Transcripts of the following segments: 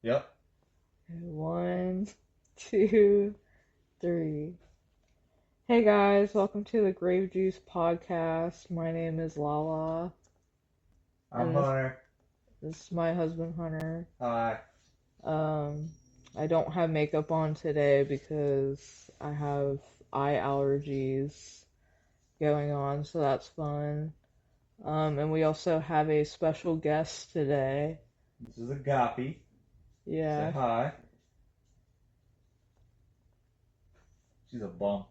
Yep. 1, 2, 3. Hey guys, welcome to the Grave Juice podcast. My name is Lala, I'm and this Hunter. this is my husband Hunter. Hi. Um, I don't have makeup on today because I have eye allergies going on, so that's fun. And we also have a special guest today. This is Agape. Say Yeah, hi. She's a bum.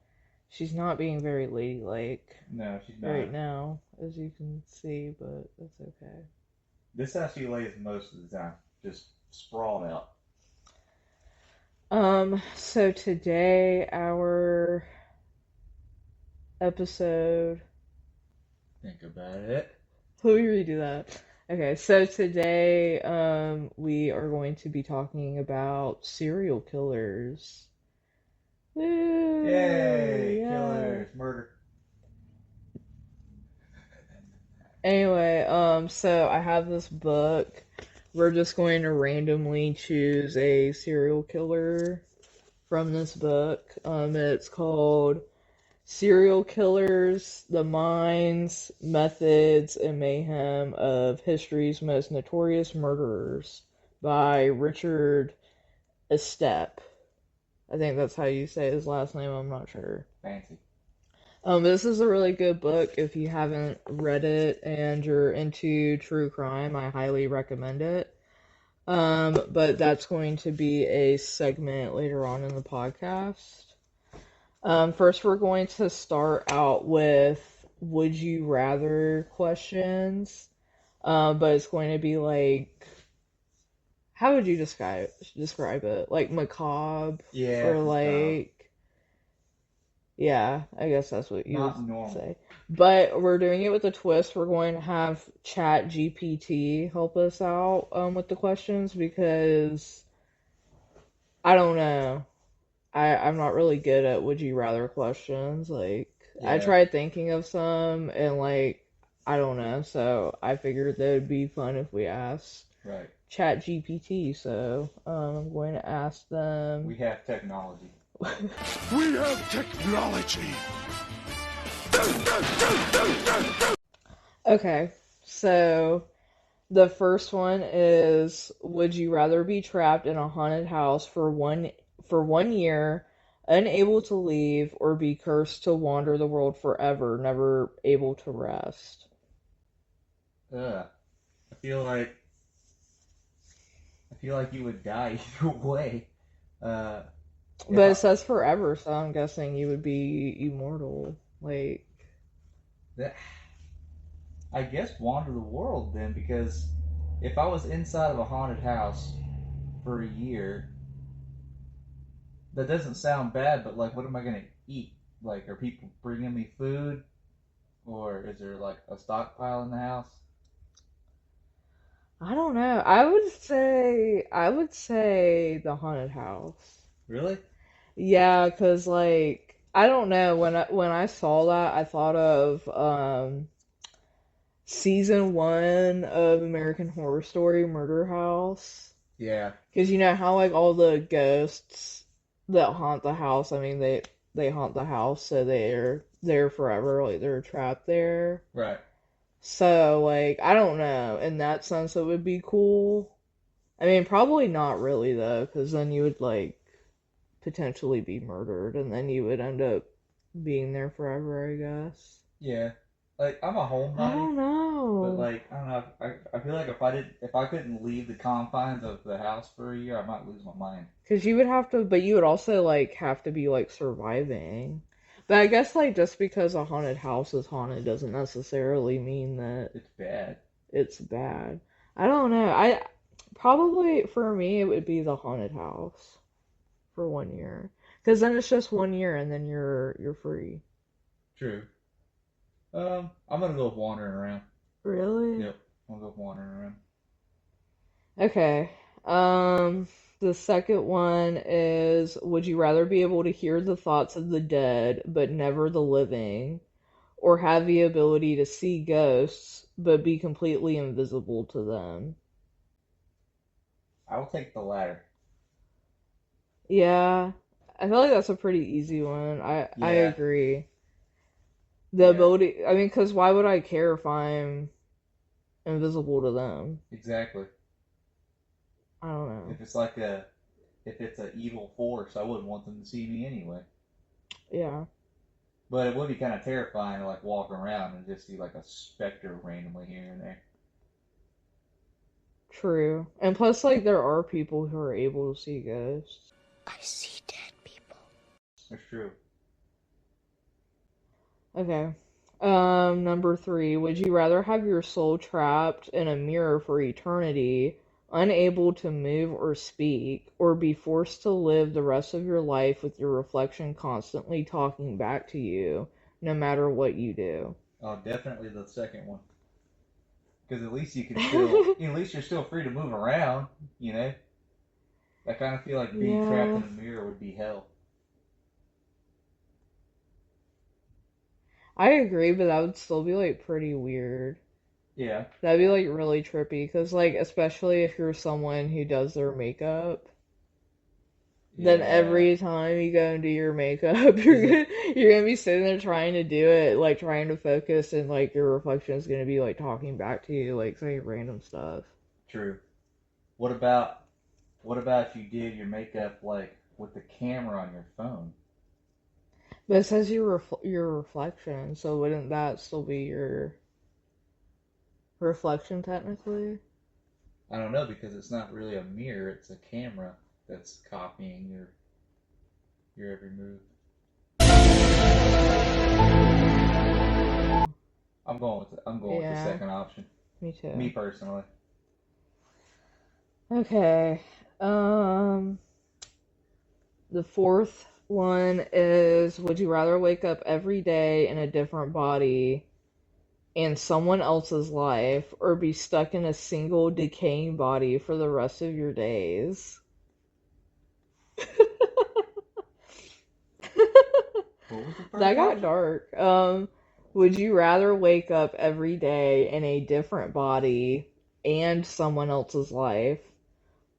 she's not being very ladylike No, she's right not. now, as you can see, but that's okay. This is how she lays most of the time. Just sprawled out. So today our episode, Think about it. let me redo that. Okay, so today, we are going to be talking about serial killers. Woo, Yay! yeah. Killers. Murder. Anyway, so I have this book. We're just going to randomly choose a serial killer from this book. It's called Serial Killers, the Minds, Methods, and Mayhem of History's Most Notorious Murderers by Richard Estep. I think that's how you say his last name, I'm not sure. Fancy. This is a really good book. If you haven't read it and you're into true crime, I highly recommend it. But that's going to be a segment later on in the podcast. First, we're going to start out with would you rather questions. But it's going to be like, how would you describe it? Like macabre Yeah, or macabre. like, yeah, I guess that's what you would Not normal. say. But we're doing it with a twist. We're going to have Chat GPT help us out with the questions because I don't know. I'm not really good at would you rather questions. Like I Yeah. tried thinking of some and like I don't know, so I figured that would be fun if we asked Right. Chat GPT. So I'm going to ask them. We have technology. We have technology. Okay, so the first one is would you rather be trapped in a haunted house for 1 year, unable to leave, or be cursed to wander the world forever, never able to rest? Ugh. I feel like I feel like you would die either way. Uh, if But it I says forever, so I'm guessing you would be immortal. Like, that, I guess wander the world then, because if I was inside of a haunted house for a year, that doesn't sound bad, but like, what am I gonna eat? Like, are people bringing me food, or is there like a stockpile in the house? I don't know. I would say the haunted house. Really? Yeah, 'cause like I don't know when I saw that I thought of season 1 of American Horror Story Murder House. Yeah. Because you know how like all the ghosts that haunt the house, I mean they haunt the house so they're there forever, like they're trapped there. Right. So like I don't know, in that sense it would be cool. I mean probably not really though, because then you would like potentially be murdered and then you would end up being there forever, I guess. Yeah. Like, I'm a I homebody, don't but know. like, I don't know. I feel like if I couldn't leave the confines of the house for a year, I might lose my mind. Because you would have to, but you would also like have to be like surviving. But I guess like just because a haunted house is haunted doesn't necessarily mean that It's bad. it's bad. I don't know. I probably for me it would be the haunted house for 1 year. Because then it's just 1 year and then you're free. True. I'm gonna go with wandering around. Really? Yep. I'm gonna go with wandering around. Okay. Um, the second one is would you rather be able to hear the thoughts of the dead but never the living, or have the ability to see ghosts but be completely invisible to them? I will take the latter. Yeah, I feel like that's a pretty easy one. I Yeah, agree. The yeah, ability, I mean, because why would I care if I'm invisible to them? exactly. I don't know. If it's like a, if it's an evil force, I wouldn't want them to see me anyway. Yeah, But it would be kind of terrifying to like walk around and just see like a specter randomly here and there. true. And plus, like, there are people who are able to see ghosts. I see dead people. That's true. Okay. Number three, would you rather have your soul trapped in a mirror for eternity, unable to move or speak, or be forced to live the rest of your life with your reflection constantly talking back to you, no matter what you do? Oh, definitely the second one. Because at least you can still, at least you're still free to move around. You know, I kind of feel like being trapped Yeah, in a mirror would be hell. I agree, but that would still be like pretty weird. Yeah, That'd be like really trippy, because like, especially if you're someone who does their makeup. Then yeah. every time you go and do your makeup, Is it you're gonna be sitting there trying to do it, like trying to focus, and like your reflection is gonna be like talking back to you, like saying random stuff. true? What about what about if you did your makeup like with the camera on your phone? But it says your reflection, so wouldn't that still be your reflection technically? I don't know because it's not really a mirror; it's a camera that's copying your every move. I'm going with the Yeah, second option. me Me too. personally. Okay. Um, the fourth one is: would you rather wake up every day in a different body and someone else's life, or be stuck in a single decaying body for the rest of your days? What was the That first got option? dark. Would you rather wake up every day in a different body and someone else's life,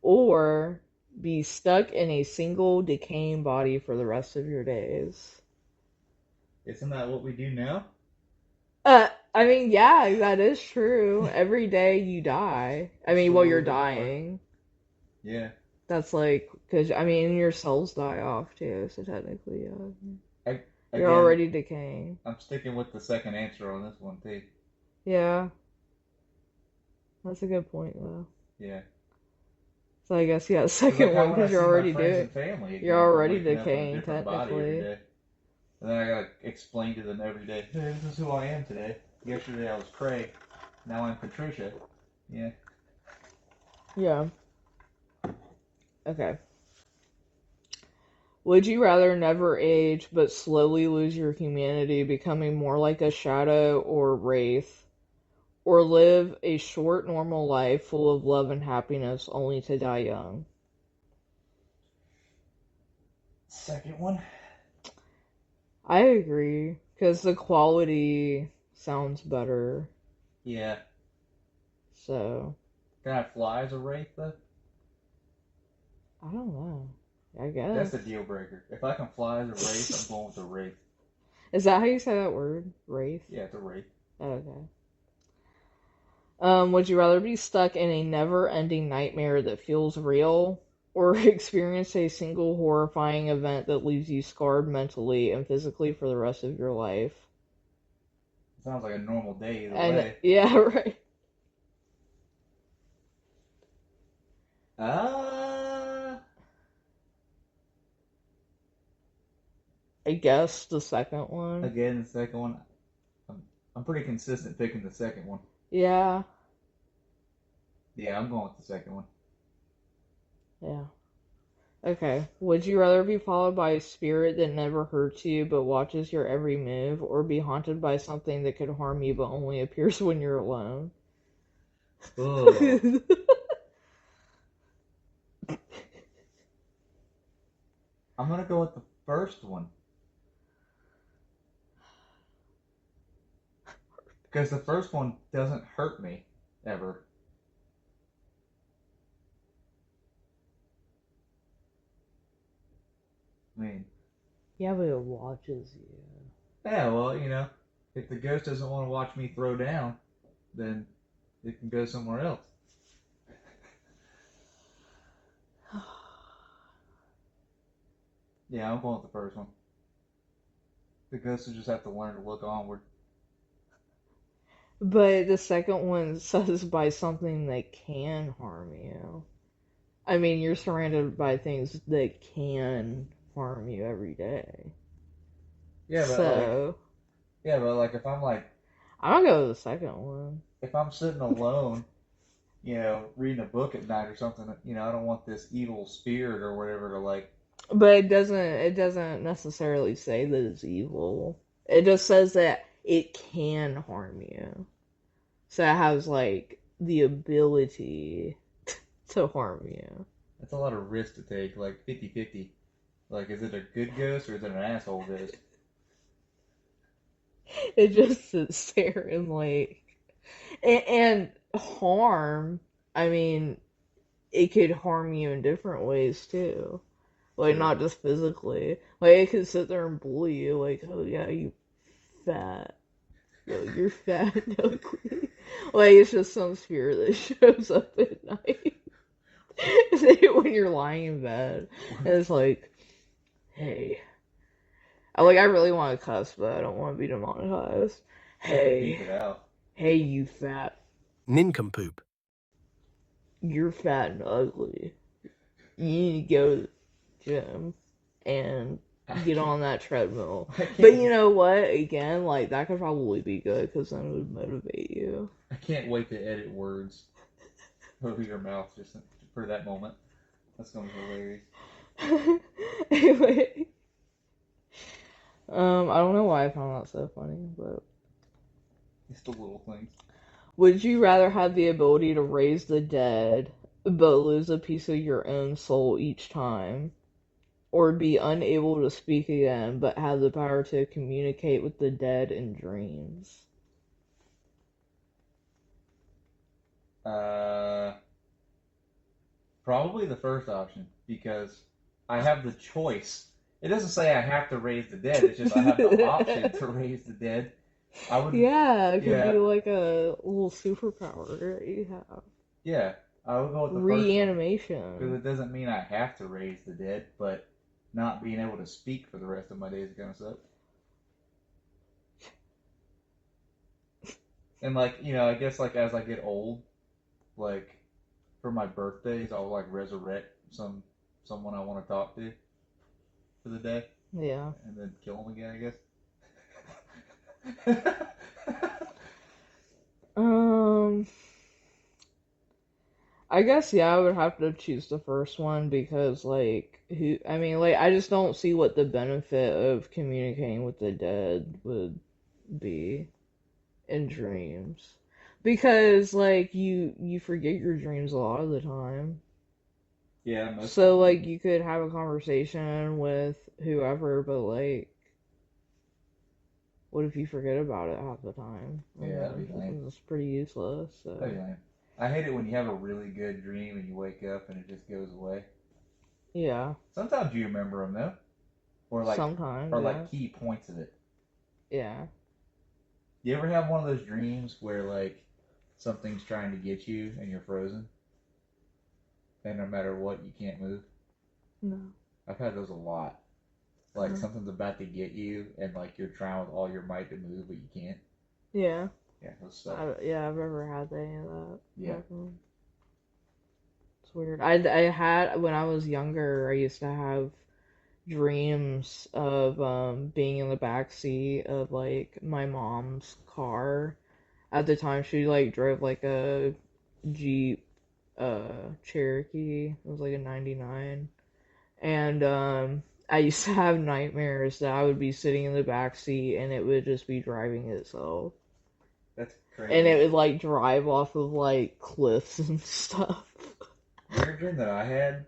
or be stuck in a single decaying body for the rest of your days? Isn't that what we do now? I mean, yeah, that is true. Every day you die. I mean, well, you're Slowly but more. dying. Yeah. That's like, because, I mean, your cells die off too, so technically, I, you're again, already decaying. I'm sticking with the second answer on this one too. Yeah, that's a good point, though. Yeah. So I guess, yeah, Because like, second how one, would I because see my friends and family you're again if I'm already waking up in a decaying, different body every technically. day? And then I gotta explain to them every day, hey, this is who I am today. Yesterday I was Craig. Now I'm Patricia. Yeah. Yeah, okay. Would you rather never age but slowly lose your humanity, becoming more like a shadow or wraith, or live a short, normal life full of love and happiness only to die young? Second one. I agree, because the quality sounds better. Yeah. So, Can I fly as a wraith though? I don't know. I That's guess. a deal breaker. If I can fly as a wraith, I'm going with a wraith. Is that how you say that word? Wraith? Yeah, it's a wraith. Okay. Would you rather be stuck in a never-ending nightmare that feels real, or experience a single horrifying event that leaves you scarred mentally and physically for the rest of your life? Sounds like a normal day either And way. yeah, right. Uh, I guess the second one. again, the second one. I'm, I'm pretty consistent picking the second one. Yeah, Yeah, I'm going with the second one. yeah. Okay. Would you rather be followed by a spirit that never hurts you but watches your every move, or be haunted by something that could harm you but only appears when you're alone? Oh, I'm gonna go with the first one because the first one doesn't hurt me ever. Yeah, but it watches you. Yeah, well, if the ghost doesn't want to watch me throw down, then it can go somewhere else. Yeah, I'm going with the first one. The ghost will just have to learn to look onward. But the second one says by something that can harm you. I mean, you're surrounded by things that can harm you every day. Yeah, but So, if I'm like, I'm gonna go with the second one. if I'm sitting alone, reading a book at night or something, I don't want this evil spirit or whatever to like. But it doesn't necessarily say that it's evil. It just says that it can harm you. So it has like the ability to harm you. That's a lot of risk to take, like 50-50. Like, is it a good ghost or is it an asshole ghost? It just sits there and like and harm. I mean, it could harm you in different ways too. Like True. not just physically. Like it could sit there and bully you. Like, oh yeah, you fat. Yo, you're fat and ugly. Like it's just some spirit that shows up at night when you're lying in bed. And it's like, hey, I really want to cuss, but I don't want to be demonetized. Beep Hey, it out. hey, you fat. Nincompoop. You're fat and ugly. You need to go to the gym and I get can't. on that treadmill. I can't. But you know what? Again, like that could probably be good because then it would motivate you. I can't wait to edit words over your mouth just for that moment. That's gonna be hilarious. Anyway, I don't know why I found that so funny, but It's the little things. would you rather have the ability to raise the dead but lose a piece of your own soul each time, or be unable to speak again but have the power to communicate with the dead in dreams? Uh, Probably the first option because I have the choice. It doesn't say I have to raise the dead. It's just I have the option to raise the dead. I would. Yeah, it could Yeah, be like a little superpower that you have. yeah. I would go with the first one because Reanimation. it doesn't mean I have to raise the dead, but not being able to speak for the rest of my days is gonna suck. And like I guess like as I get old, like for my birthdays, I'll like resurrect someone I want to talk to for the day, Yeah. and then kill them again. I guess. Um, I guess yeah, I would have to choose the first one because I mean like I just don't see what the benefit of communicating with the dead would be in dreams. Because like you forget your dreams a lot of the time. Yeah, most So people. like you could have a conversation with whoever, but like what if you forget about it half the time? Yeah, that'd be lame. It's pretty useless. That'd So be lame. I hate it when you have a really good dream and you wake up and it just goes away. yeah, Sometimes you remember them though, or sometimes yeah, key points of it. yeah. You ever have one of those dreams where like something's trying to get you and you're frozen, and no matter what you can't move? No. I've had those a lot. Like something's about to get you and like you're trying with all your might to move but you can't. Yeah. Yeah, those stuff. Yeah, I've never had any of that Yeah. happen. It's weird. I had when I was younger. I used to have dreams of being in the back seat of like my mom's car. At the time, she like drove like a Jeep, Cherokee. It was like a '99, and I used to have nightmares that I would be sitting in the back seat and it would just be driving itself. That's And crazy. it would like drive off of like cliffs and stuff. Weird dream that I had.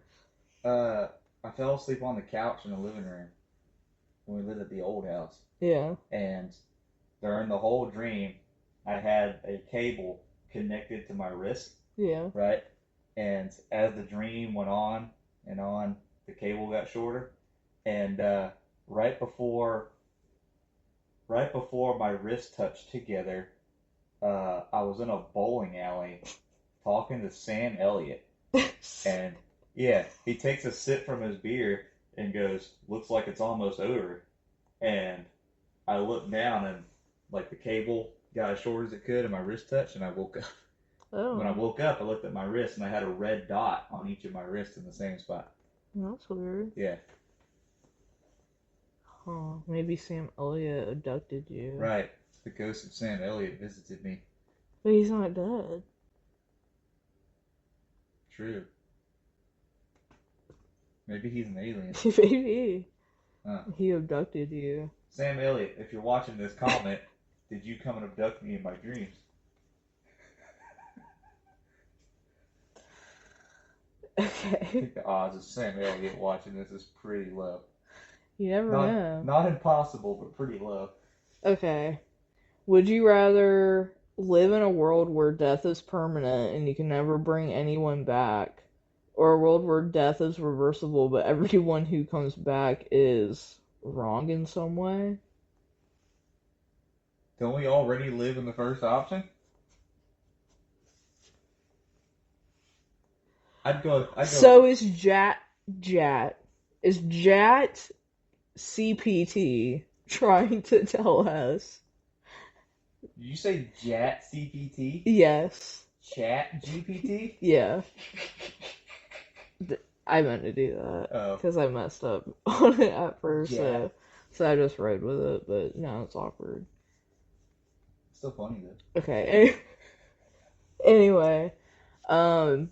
I fell asleep on the couch in the living room when we lived at the old house, Yeah, and during the whole dream, I had a cable connected to my wrist, yeah, right? And as the dream went on and on, the cable got shorter, and right before right before my wrists touched together, I was in a bowling alley talking to Sam Elliott, and yeah, he takes a sip from his beer and goes, "Looks like it's almost over." And I looked down and like the cable got as short as it could, and my wrist touched, and I woke up. When I Oh, woke up, I looked at my wrist, and I had a red dot on each of my wrists in the same spot. that's weird. Yeah, Huh, maybe Sam Elliott abducted you. right. The ghost of Sam Elliott visited me. But he's not dead. True. Maybe he's an alien. Maybe. Huh. He abducted you. Sam Elliott, if you're watching this, comment. Did you come and abduct me in my dreams? I Okay. think the odds of Sam Elliott watching this is pretty low. You never Not know. not impossible, but pretty low. Okay. Would you rather live in a world where death is permanent and you can never bring anyone back, or a world where death is reversible but everyone who comes back is wrong in some way? Don't we already live in the first option? I'd go So is Jat CPT trying to tell us? Did you say Chat CPT? Yes. Chat GPT? Yeah. I meant to do that Oh, because I messed up on it at first, Chat. so I just rode with it, but now it's awkward. Still funny though. Okay. Anyway, um,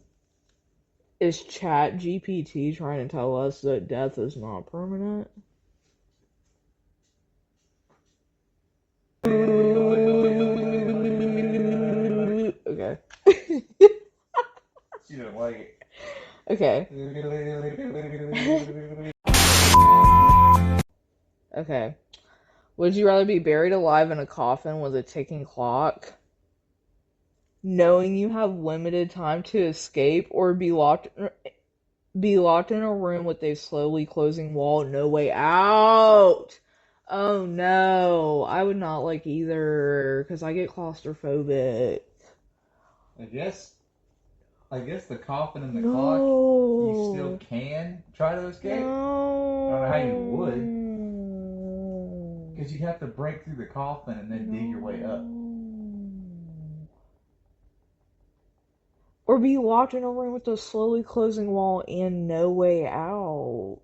is Chat GPT trying to tell us that death is not permanent? Okay. She don't like Okay. it. Okay. Would you rather be buried alive in a coffin with a ticking clock, knowing you have limited time to escape, or be locked in a room with a slowly closing wall, no way out? Oh no, I would not like either because I get claustrophobic. I guess I guess the coffin and the clock, you still No, can try to escape. I don't know how you would, no, because you'd have to break through the coffin and then dig your way up. no. Or be locked in a room with a slowly closing wall and no way out.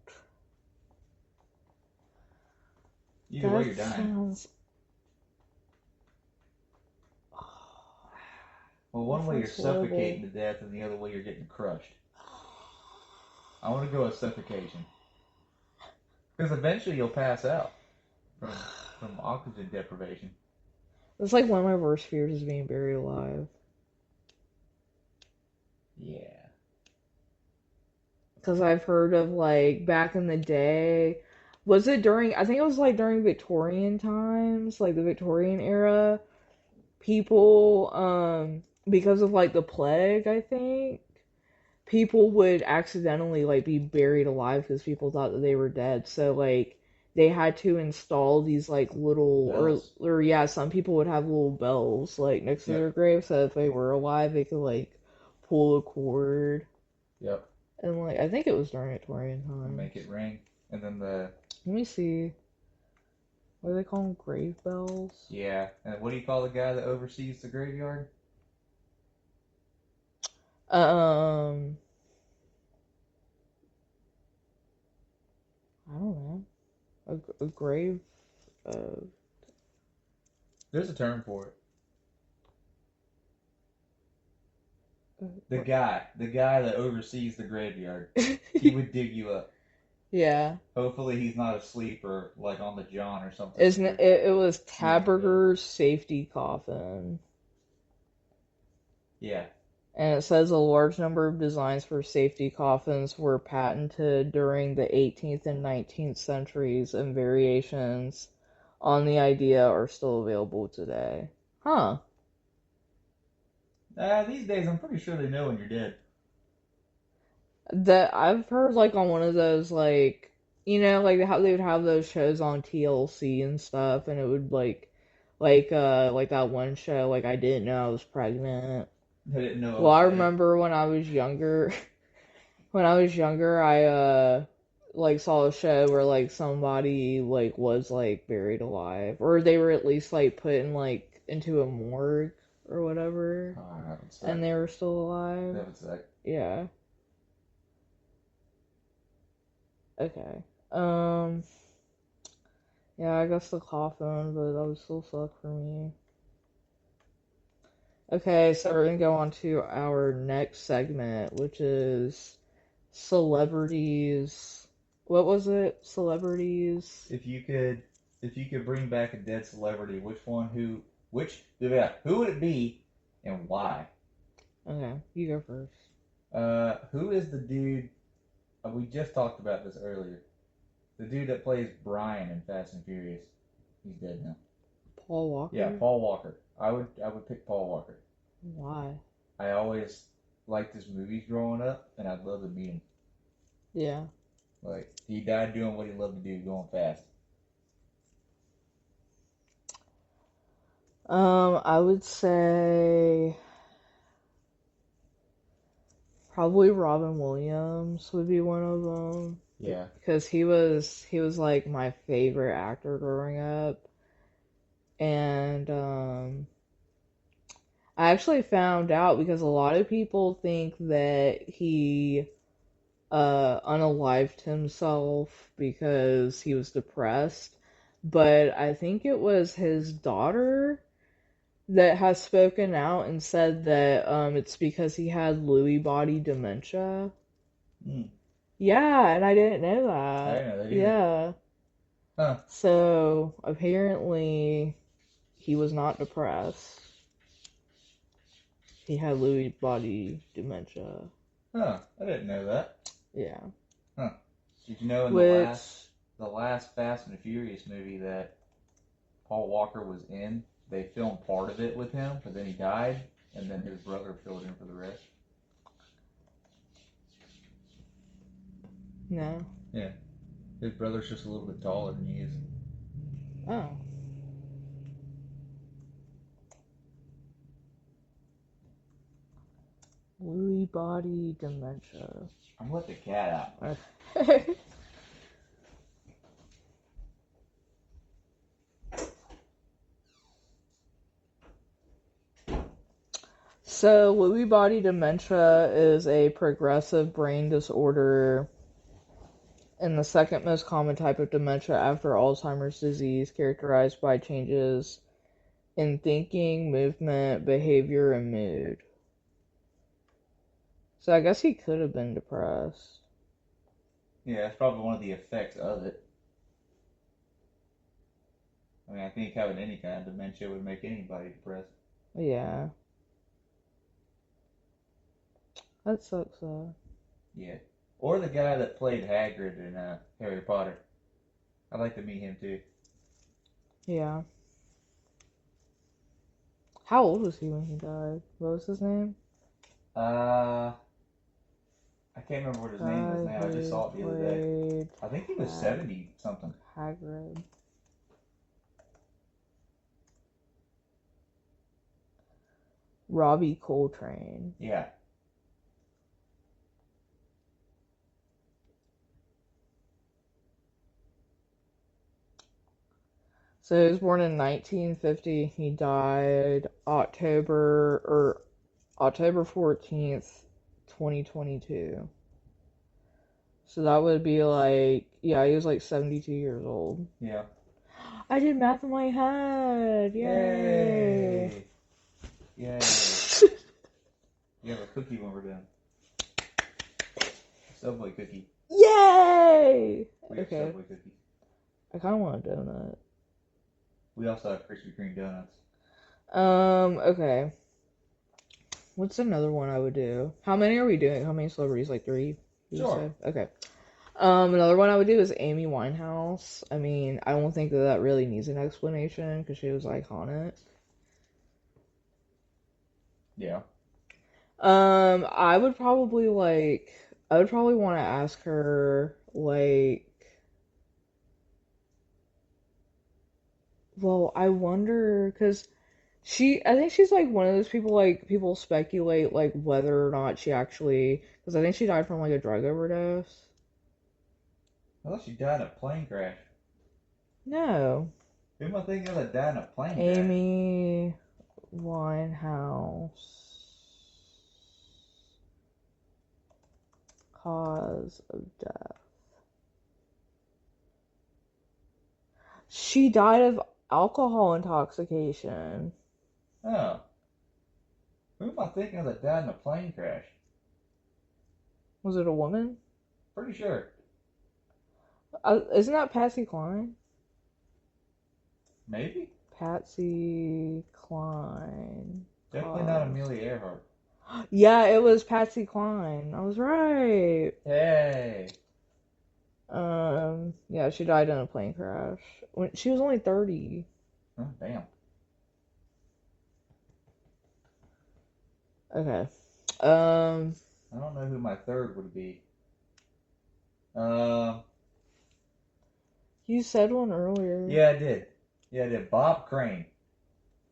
Either way, That you're dying. sounds. Well, That one way you're sounds horrible. suffocating to death, and the other way you're getting crushed. I want to go with suffocation, because eventually you'll pass out from oxygen deprivation. It's like one of my worst fears is being buried alive. Yeah. Because I've heard of like back in the day, was it during, I think it was like during Victorian times, like the Victorian era, people, because of like the plague, I think, people would accidentally like be buried alive because people thought that they were dead. So like they had to install these like little Bells. or yeah, some people would have little bells like next to their Yep. grave so if they were alive they could like pull a cord. Yep. And like I think it was during Victorian And times. make it ring. And then the Let me see. What do they call them? Grave bells? yeah. And what do you call the guy that oversees the graveyard? Um, I don't know. A grave. Uh, There's a term for it. what? The guy that oversees the graveyard. He would dig you up. Yeah. Hopefully he's not asleep or like on the john or something. Isn't it? It was Ringing the bell. Taberger's safety coffin. Yeah. And it says a large number of designs for safety coffins were patented during the 18th and 19th centuries, and variations on the idea are still available today. Huh. These days I'm pretty sure they know when you're dead. That I've heard like on one of those like You know, like how they would have those shows on TLC and stuff, and it would like that one show, like I didn't know I was pregnant. I didn't know I Well, was I dead. remember when I was younger, when I was younger, I like saw a show where like somebody like was like buried alive, or they were at least like put in like into a morgue or whatever, Oh, that would suck. and they were still alive. That would suck. Yeah. Okay. Um. Yeah, I guess the coffin, but that would still suck for me. Okay, so we're gonna go on to our next segment, which is celebrities. What was it? Celebrities. If you could bring back a dead celebrity, who would it be, and why? Okay, you go first. Who is the dude? We just talked about this earlier. The dude that plays Brian in Fast and Furious. He's dead now. Paul Walker? Yeah, Paul Walker. I would pick Paul Walker. Why? I always liked his movies growing up, and I'd love to meet him. Yeah. Like he died doing what he loved to do, going fast. I would say probably Robin Williams would be one of them. Yeah. Because he was like my favorite actor growing up. And I actually found out because a lot of people think that he unalived himself because he was depressed, but I think it was his daughter that has spoken out and said that it's because he had Lewy body dementia. Hmm. Yeah, and I didn't know I that. didn't know that either. Yeah. Huh. So apparently he was not depressed. He had Lewy body dementia. Huh. I didn't know that. Yeah. Huh. Did you know in Which, the last Fast and the Furious movie that Paul Walker was in, they filmed part of it with him, but then he died, and then his brother filled in for the rest. no. Yeah. His brother's just a little bit taller than he is. Oh. Lewy body dementia. I'm gonna let the cat out. So, Lewy body dementia is a progressive brain disorder and the second most common type of dementia after Alzheimer's disease, characterized by changes in thinking, movement, behavior, and mood. So, I guess he could have been depressed. Yeah, that's probably one of the effects of it. I mean, I think having any kind of dementia would make anybody depressed. Yeah. That sucks, though. Yeah. Or the guy that played Hagrid in Harry Potter. I'd like to meet him too. Yeah. How old was he when he died? What was his name? Uh, I can't remember what his name is now. I just saw it the other day. Played I think he was 70 something. Hagrid. Robbie Coltrane. Yeah. So he was born in 1950. He died October 14th, 2022. So that would be like, yeah, he was like 72 years old. Yeah. I did math in my head. Yay! Yay. Yay. You have a cookie when we're done. Subway cookie. Yay! We have Okay. Subway cookies. I kind of want a donut. We also have Krispy Kreme donuts. Okay. What's another one I would do? How many are we doing? How many celebrities? Like three? Sure. Okay. Another one I would do is Amy Winehouse. I mean, I don't think that that really needs an explanation because she was iconic. Yeah. I would probably want to ask her, like, Well, I wonder because I think she's like one of those people. Like people speculate like whether or not she actually, because I think she died from like a drug overdose. I thought she died in a plane crash. No, Who am I thinking of that died in a plane crash? Amy Winehouse cause of death. She died of alcohol intoxication. Oh. Who am I thinking of that died in a plane crash? Was it a woman? Pretty sure. Isn't that Patsy Cline? Maybe? Patsy Cline. Definitely not Amelia Earhart. Yeah, it was Patsy Cline. I was right. Hey. Yeah, she died in a plane crash when she was only 30. Oh, damn. Okay. I don't know who my third would be. Uh, You said one earlier. yeah, I did. Yeah, I did. Bob Crane.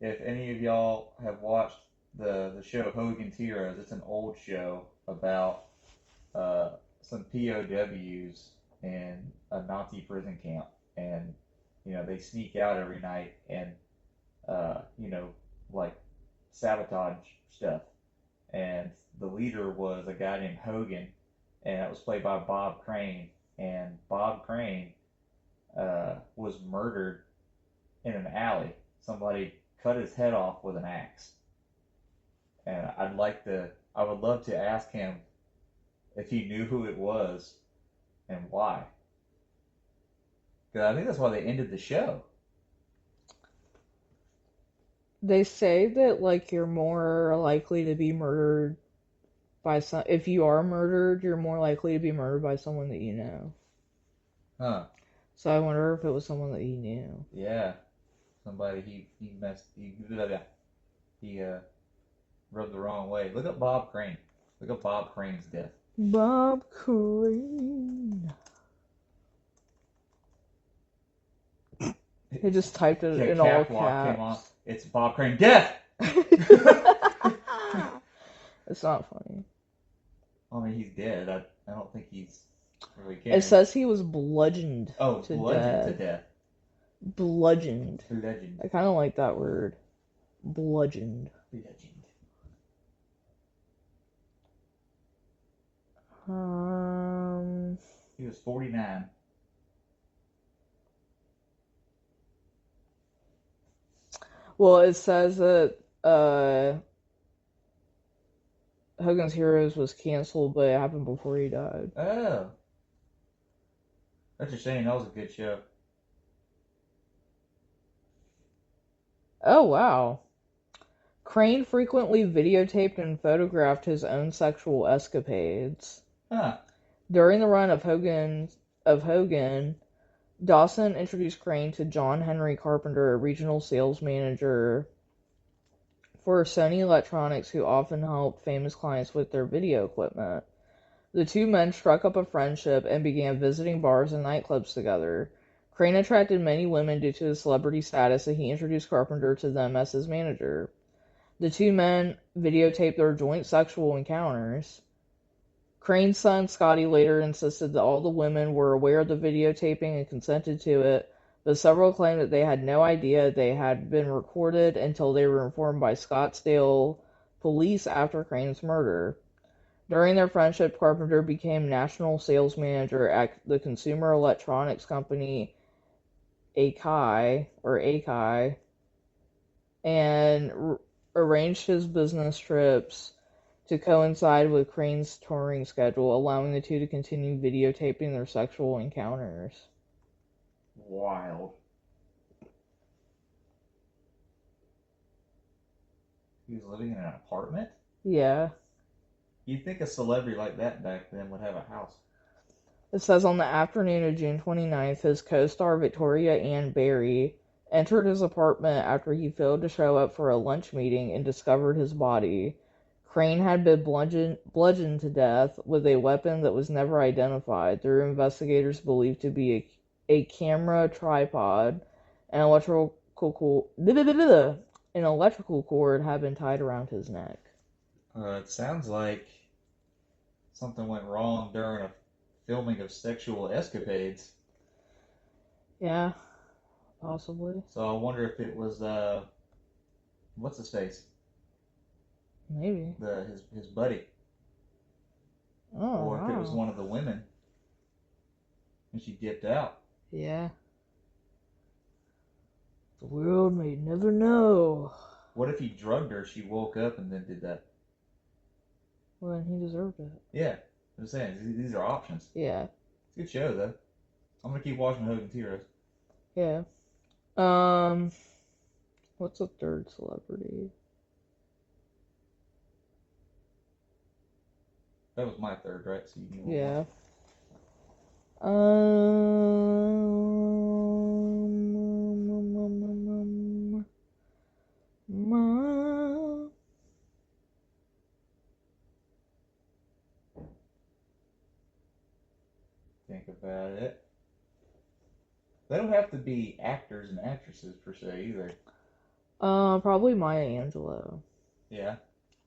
If any of y'all have watched the show Hogan's Heroes, it's an old show about some POWs in a Nazi prison camp, and they sneak out every night and like sabotage stuff. And the leader was a guy named Hogan, and that was played by Bob Crane. And Bob Crane was murdered in an alley. Somebody cut his head off with an axe. And I would love to ask him if he knew who it was and why. Because I think that's why they ended the show. They say that like you're more likely to be murdered by some. If you are murdered, you're more likely to be murdered by someone that you know. Huh. So I wonder if it was someone that he knew. Yeah. Somebody he rubbed the wrong way. Look up Bob Crane. Look up Bob Crane's death. Bob Crane. He just typed it in all Came on. caps. It's Bob Crane death. It's not funny. I mean, he's dead. I don't think he's really caring. It says he was bludgeoned bludgeoned to death. Bludgeoned. Legend. I kind of like that word. Bludgeoned. Legend. He was 49. Well, it says that Hogan's Heroes was canceled, but it happened before he died. Oh. That's a shame. That was a good show. Oh, wow. Crane frequently videotaped and photographed his own sexual escapades. Huh. During the run of Hogan, Dawson introduced Crane to John Henry Carpenter, a regional sales manager for Sony Electronics who often helped famous clients with their video equipment. The two men struck up a friendship and began visiting bars and nightclubs together. Crane attracted many women due to his celebrity status, and he introduced Carpenter to them as his manager. The two men videotaped their joint sexual encounters. Crane's son, Scotty, later insisted that all the women were aware of the videotaping and consented to it, but several claimed that they had no idea they had been recorded until they were informed by Scottsdale police after Crane's murder. During their friendship, Carpenter became national sales manager at the consumer electronics company Akai, and arranged his business trips to coincide with Crane's touring schedule, allowing the two to continue videotaping their sexual encounters. Wild. He was living in an apartment? Yeah. You'd think a celebrity like that back then would have a house. It says on the afternoon of June 29th, his co-star Victoria Ann Barry entered his apartment after he failed to show up for a lunch meeting and discovered his body. Crane had been bludgeoned to death with a weapon that was never identified, through investigators believed to be a camera tripod, an electrical an electrical cord had been tied around his neck. It sounds like something went wrong during a filming of sexual escapades. Yeah, possibly. So I wonder if it was what's his face? Maybe. His buddy, Oh, or if it was wow. one of the women, and she dipped out. Yeah. The world may never know. What if he drugged her? She woke up and then did that. Well, then he deserved it. Yeah, I'm just saying these are options. Yeah. It's a good show though. I'm gonna keep watching Hogan T-Rose. Yeah. What's a third celebrity? That was my third, right? So you need one Yeah. Think about it. They don't have to be actors and actresses per se either. Probably Maya Angelou. Yeah.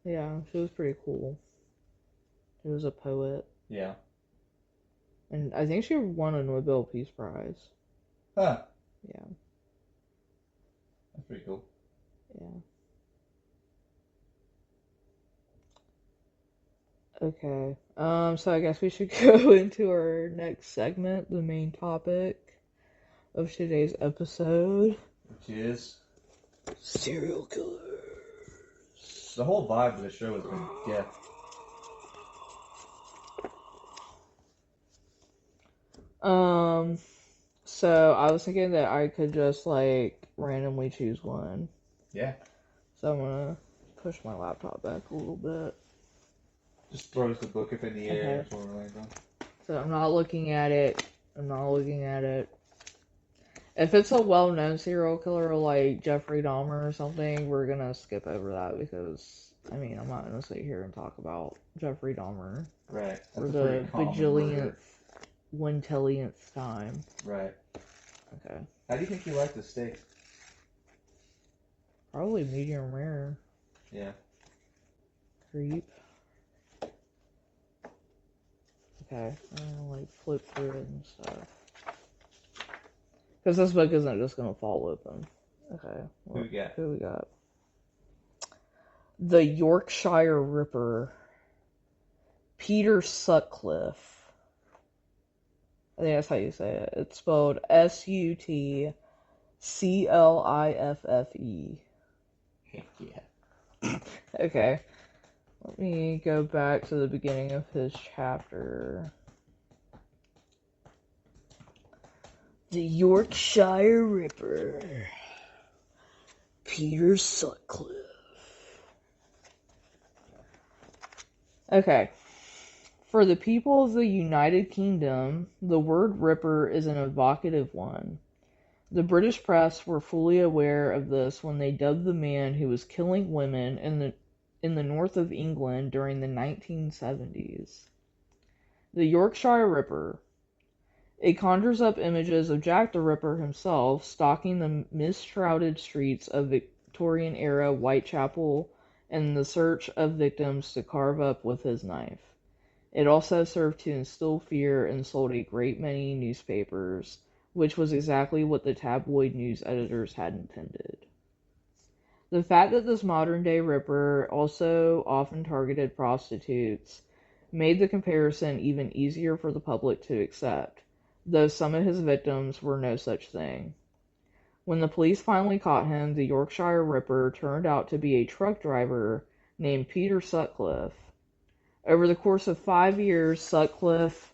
Yeah, she was pretty cool. She was a poet. Yeah. And I think she won a Nobel Peace Prize. Huh. Yeah. That's pretty cool. Yeah. Okay. So I guess we should go into our next segment, the main topic of today's episode. Which is Serial killers. the whole vibe of the show has been death. So I was thinking that I could just like randomly choose one. Yeah. So I'm gonna push my laptop back a little bit. Just throws the book up in the air. Okay. That's what we're landing on. So I'm not looking at it. If it's a well-known serial killer like Jeffrey Dahmer or something, we're gonna skip over that because, I mean, I'm not gonna sit here and talk about Jeffrey Dahmer Right. for That's a the pretty common bajillionth, murder. one-tillionth time. Right. Okay. How do you think you like the steak? Probably medium rare. Yeah. Creep. Okay. I'm gonna like flip through it and stuff. Because this book isn't just gonna fall open. Okay. Who we got? Who we got? The Yorkshire Ripper. Peter Sutcliffe. I think that's how you say it. It's spelled Sutcliffe. Heck yeah. Okay. Let me go back to the beginning of his chapter. The Yorkshire Ripper. Peter Sutcliffe. Okay. For the people of the United Kingdom, the word Ripper is an evocative one. The British press were fully aware of this when they dubbed the man who was killing women in the north of England during the 1970s. The Yorkshire Ripper. It conjures up images of Jack the Ripper himself stalking the mist-shrouded streets of Victorian-era Whitechapel in the search of victims to carve up with his knife. It also served to instill fear and sold a great many newspapers, which was exactly what the tabloid news editors had intended. The fact that this modern-day Ripper also often targeted prostitutes made the comparison even easier for the public to accept, though some of his victims were no such thing. When the police finally caught him, the Yorkshire Ripper turned out to be a truck driver named Peter Sutcliffe. Over the course of 5 years, Sutcliffe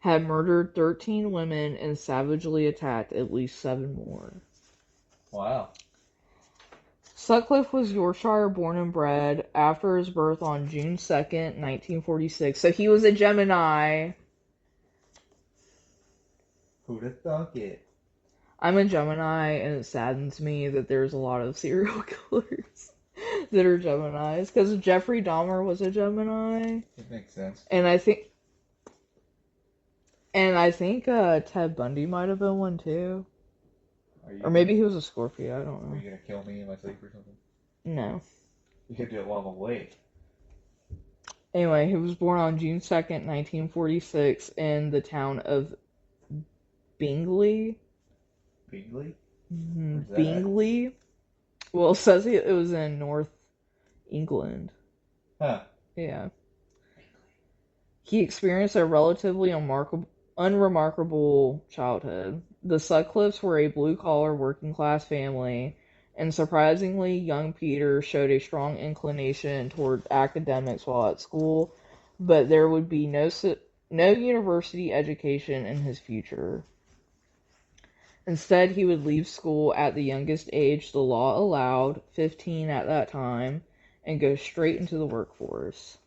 had murdered 13 women and savagely attacked at least 7 more. Wow. Sutcliffe was Yorkshire born and bred after his birth on June 2nd, 1946. So he was a Gemini. Who'd have thunk it? I'm a Gemini, and it saddens me that there's a lot of serial killers that are Geminis. Because Jeffrey Dahmer was a Gemini. It makes sense. And I think Ted Bundy might have been one too. Are Or you maybe gonna he was a Scorpio, I don't Are know. you gonna kill me in my sleep or something? No. You could do it while I'm awake. Anyway, he was born on June 2nd, 1946 in the town of Bingley. Bingley? Mhm, Where's that at? Bingley. Well, it says it was in North England. Huh. Yeah. He experienced a relatively unremarkable childhood. The Sutcliffes were a blue-collar working-class family, and surprisingly, young Peter showed a strong inclination toward academics while at school, but there would be no university education in his future. Instead, he would leave school at the youngest age the law allowed, 15 at that time, and go straight into the workforce.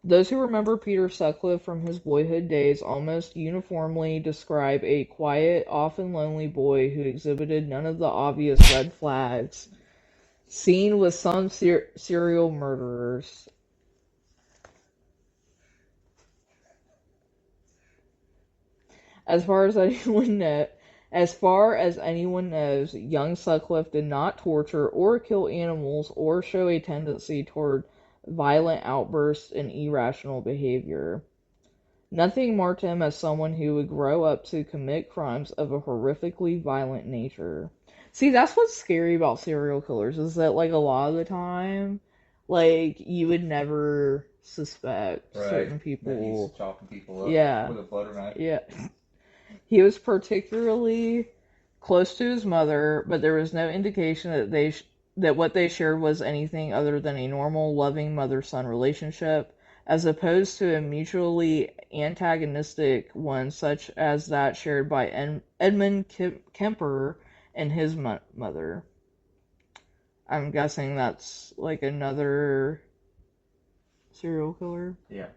Those who remember Peter Sutcliffe from his boyhood days almost uniformly describe a quiet, often lonely boy who exhibited none of the obvious red flags seen with some serial murderers. As far as anyone know, as far as anyone knows, young Sutcliffe did not torture or kill animals or show a tendency toward violent outbursts and irrational behavior. Nothing marked him as someone who would grow up to commit crimes of a horrifically violent nature. See, that's what's scary about serial killers, is that, like, a lot of the time, like, you would never suspect Right. certain That he's people. chopping people up Yeah, with a butter knife. yeah. He was particularly close to his mother, but there was no indication that that what they shared was anything other than a normal, loving mother-son relationship, as opposed to a mutually antagonistic one such as that shared by Edmund Kemper and his mother. I'm guessing that's like another serial killer. Yeah.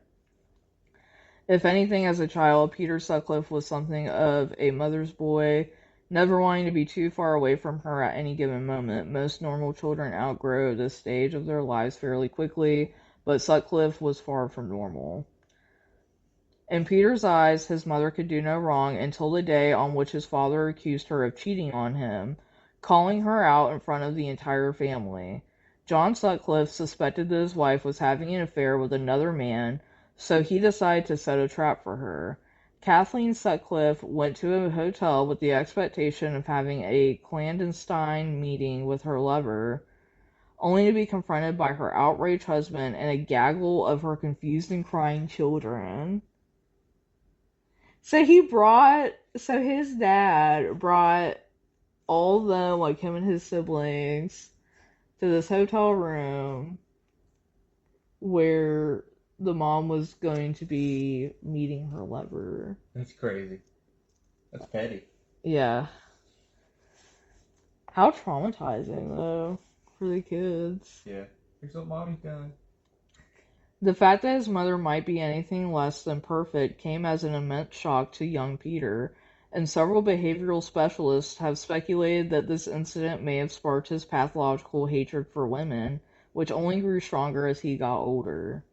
If anything, as a child, Peter Sutcliffe was something of a mother's boy, never wanting to be too far away from her at any given moment. Most normal children outgrow this stage of their lives fairly quickly, but Sutcliffe was far from normal. In Peter's eyes, his mother could do no wrong until the day on which his father accused her of cheating on him, calling her out in front of the entire family. John Sutcliffe suspected that his wife was having an affair with another man, so he decided to set a trap for her. Kathleen Sutcliffe went to a hotel with the expectation of having a clandestine meeting with her lover, only to be confronted by her outraged husband and a gaggle of her confused and crying children. So his dad brought all of them, like him and his siblings, to this hotel room where the mom was going to be meeting her lover. That's crazy. That's petty. Yeah. How traumatizing, though, for the kids. Yeah. Here's what mommy's done. The fact that his mother might be anything less than perfect came as an immense shock to young Peter, and several behavioral specialists have speculated that this incident may have sparked his pathological hatred for women, which only grew stronger as he got older.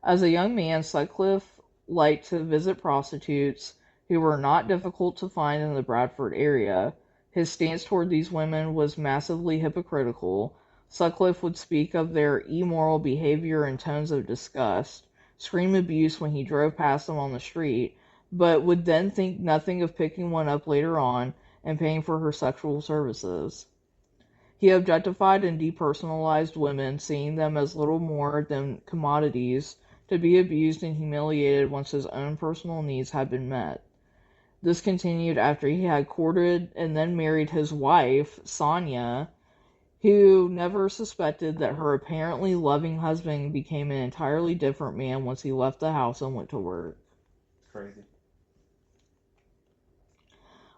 As a young man, Sutcliffe liked to visit prostitutes, who were not difficult to find in the Bradford area. His stance toward these women was massively hypocritical. Sutcliffe would speak of their immoral behavior in tones of disgust, scream abuse when he drove past them on the street, but would then think nothing of picking one up later on and paying for her sexual services. He objectified and depersonalized women, seeing them as little more than commodities to be abused and humiliated once his own personal needs had been met. This continued after he had courted and then married his wife, Sonia, who never suspected that her apparently loving husband became an entirely different man once he left the house and went to work. It's crazy.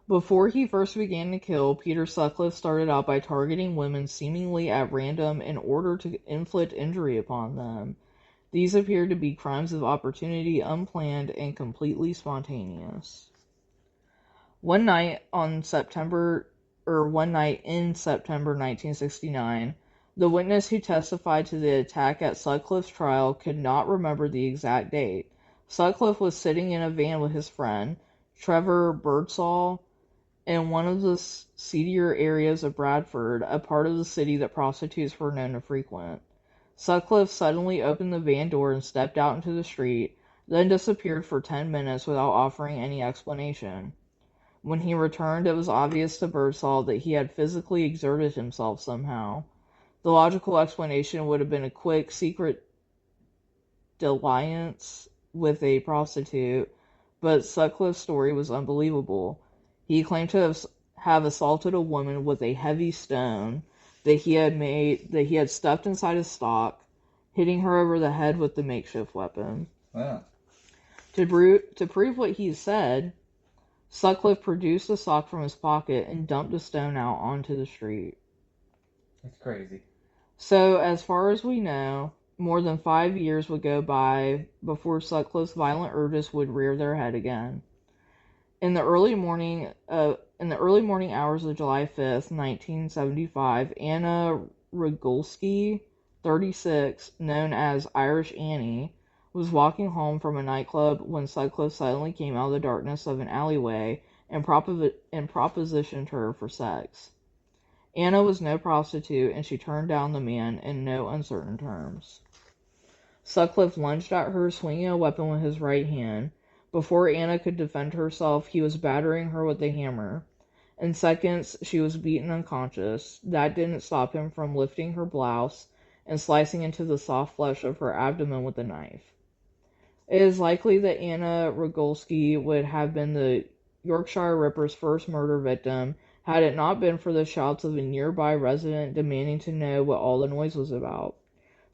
Before he first began to kill, Peter Sutcliffe started out by targeting women seemingly at random in order to inflict injury upon them. These appeared to be crimes of opportunity, unplanned, and completely spontaneous. One night in September 1969, the witness who testified to the attack at Sutcliffe's trial could not remember the exact date. Sutcliffe was sitting in a van with his friend, Trevor Birdsall, in one of the seedier areas of Bradford, a part of the city that prostitutes were known to frequent. Sutcliffe suddenly opened the van door and stepped out into the street, then disappeared for 10 minutes without offering any explanation. When he returned, it was obvious to Birdsall that he had physically exerted himself somehow. The logical explanation would have been a quick, secret dalliance with a prostitute, but Sutcliffe's story was unbelievable. He claimed to have assaulted a woman with a heavy stone that he had stuffed inside his stock, hitting her over the head with the makeshift weapon. Wow. To prove what he said, Sutcliffe produced the sock from his pocket and dumped the stone out onto the street. That's crazy. So, as far as we know, more than 5 years would go by before Sutcliffe's violent urges would rear their head again. In the early morning hours of July 5th, 1975, Anna Rogulski, 36, known as Irish Annie, was walking home from a nightclub when Sutcliffe suddenly came out of the darkness of an alleyway and propositioned her for sex. Anna was no prostitute, and she turned down the man in no uncertain terms. Sutcliffe lunged at her, swinging a weapon with his right hand. Before Anna could defend herself, he was battering her with a hammer. In seconds, she was beaten unconscious. That didn't stop him from lifting her blouse and slicing into the soft flesh of her abdomen with a knife. It is likely that Anna Rogulski would have been the Yorkshire Ripper's first murder victim had it not been for the shouts of a nearby resident demanding to know what all the noise was about.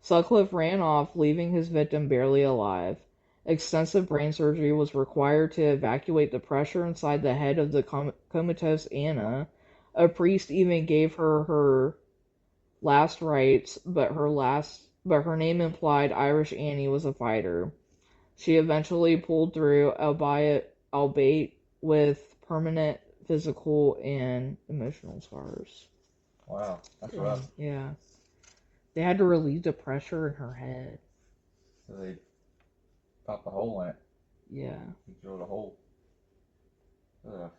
Sutcliffe ran off, leaving his victim barely alive. Extensive brain surgery was required to evacuate the pressure inside the head of the comatose Anna. A priest even gave her her last rites, but her name implied Irish Annie was a fighter. She eventually pulled through, albeit with permanent physical and emotional scars. Wow, that's rough. Yeah. They had to relieve the pressure in her head. So they popped a hole in it. Yeah. He drilled a hole. Ugh.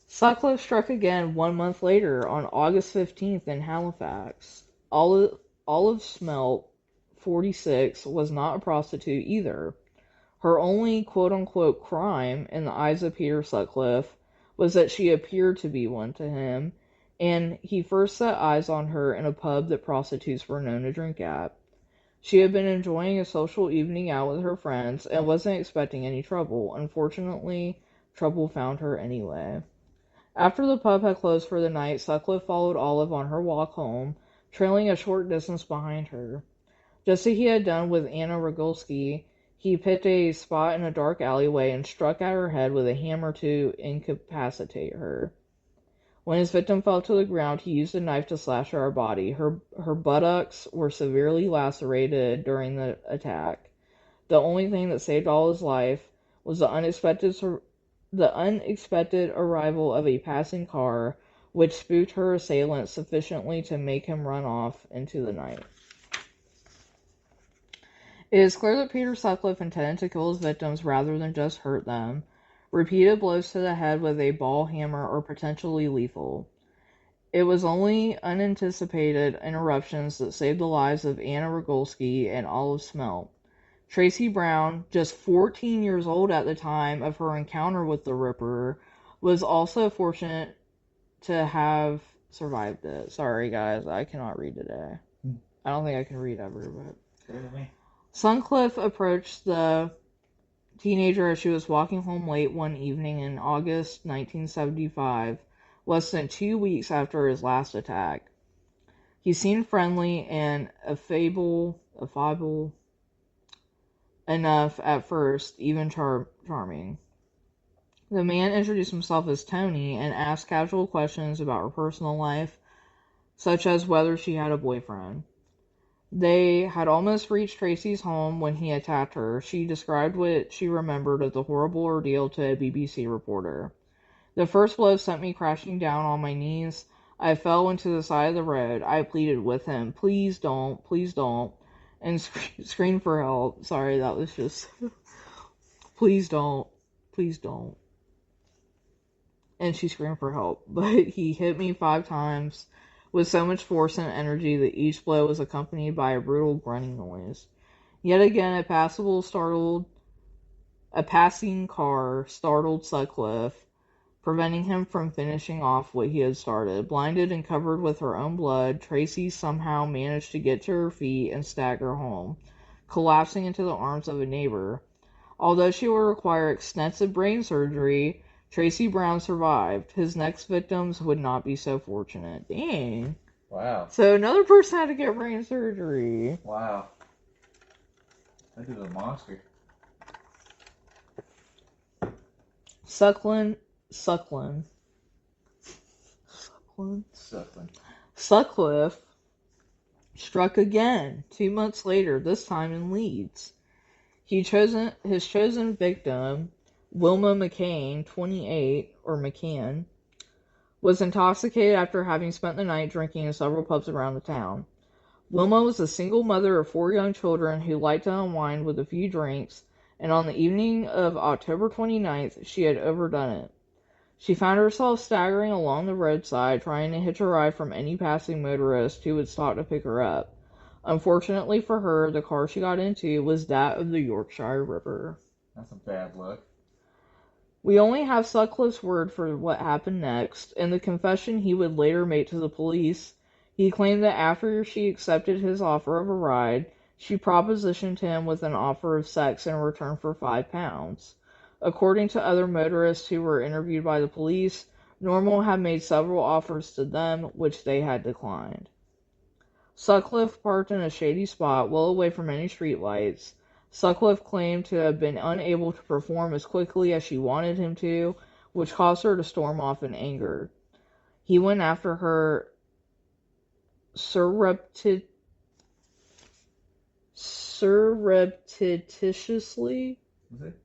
Sutcliffe struck again 1 month later on August 15th in Halifax. Olive Smelt, 46, was not a prostitute either. Her only quote-unquote crime in the eyes of Peter Sutcliffe was that she appeared to be one to him, and he first set eyes on her in a pub that prostitutes were known to drink at. She had been enjoying a social evening out with her friends and wasn't expecting any trouble. Unfortunately, trouble found her anyway. After the pub had closed for the night, Sutcliffe followed Olive on her walk home, trailing a short distance behind her. Just as he had done with Anna Rogulski, he picked a spot in a dark alleyway and struck at her head with a hammer to incapacitate her. When his victim fell to the ground, he used a knife to slash at her body. Her buttocks were severely lacerated during the attack. The only thing that saved Olive's life was the unexpected arrival of a passing car, which spooked her assailant sufficiently to make him run off into the night. It is clear that Peter Sutcliffe intended to kill his victims rather than just hurt them. Repeated blows to the head with a ball hammer are potentially lethal. It was only unanticipated interruptions that saved the lives of Anna Rogulski and Olive Smelt. Tracy Brown, just 14 years old at the time of her encounter with the Ripper, was also fortunate to have survived it. Sorry, guys, I cannot read today. I don't think I can read ever, but... Sutcliffe approached the teenager as she was walking home late one evening in August 1975, less than 2 weeks after his last attack. He seemed friendly and affable enough at first, even charming. The man introduced himself as Tony and asked casual questions about her personal life, such as whether she had a boyfriend. They had almost reached Tracy's home when he attacked her. She described what she remembered of the horrible ordeal to a BBC reporter. The first blow sent me crashing down on my knees. I fell into the side of the road. I pleaded with him, please don't, and screamed for help. Sorry, that was just... please don't. and she screamed for help. But he hit me 5 times with so much force and energy that each blow was accompanied by a brutal grunting noise. Yet again, a passing car startled Sutcliffe, preventing him from finishing off what he had started. Blinded and covered with her own blood, Tracy somehow managed to get to her feet and stagger home, collapsing into the arms of a neighbor. Although she would require extensive brain surgery, Tracy Brown survived. His next victims would not be so fortunate. Dang. Wow. So another person had to get brain surgery. Wow. That dude's a monster. Sutcliffe struck again 2 months later, this time in Leeds. His chosen victim, Wilma McCann, 28, or McCann, was intoxicated after having spent the night drinking in several pubs around the town. Wilma was a single mother of 4 young children who liked to unwind with a few drinks, and on the evening of October 29th, she had overdone it. She found herself staggering along the roadside, trying to hitch a ride from any passing motorist who would stop to pick her up. Unfortunately for her, the car she got into was that of the Yorkshire Ripper. That's a bad look. We only have Sutcliffe's word for what happened next. In the confession he would later make to the police, he claimed that after she accepted his offer of a ride, she propositioned him with an offer of sex in return for £5. According to other motorists who were interviewed by the police, Normal had made several offers to them, which they had declined. Sutcliffe parked in a shady spot well away from any streetlights. Sutcliffe claimed to have been unable to perform as quickly as she wanted him to, which caused her to storm off in anger. He went after her surreptitiously. Was it?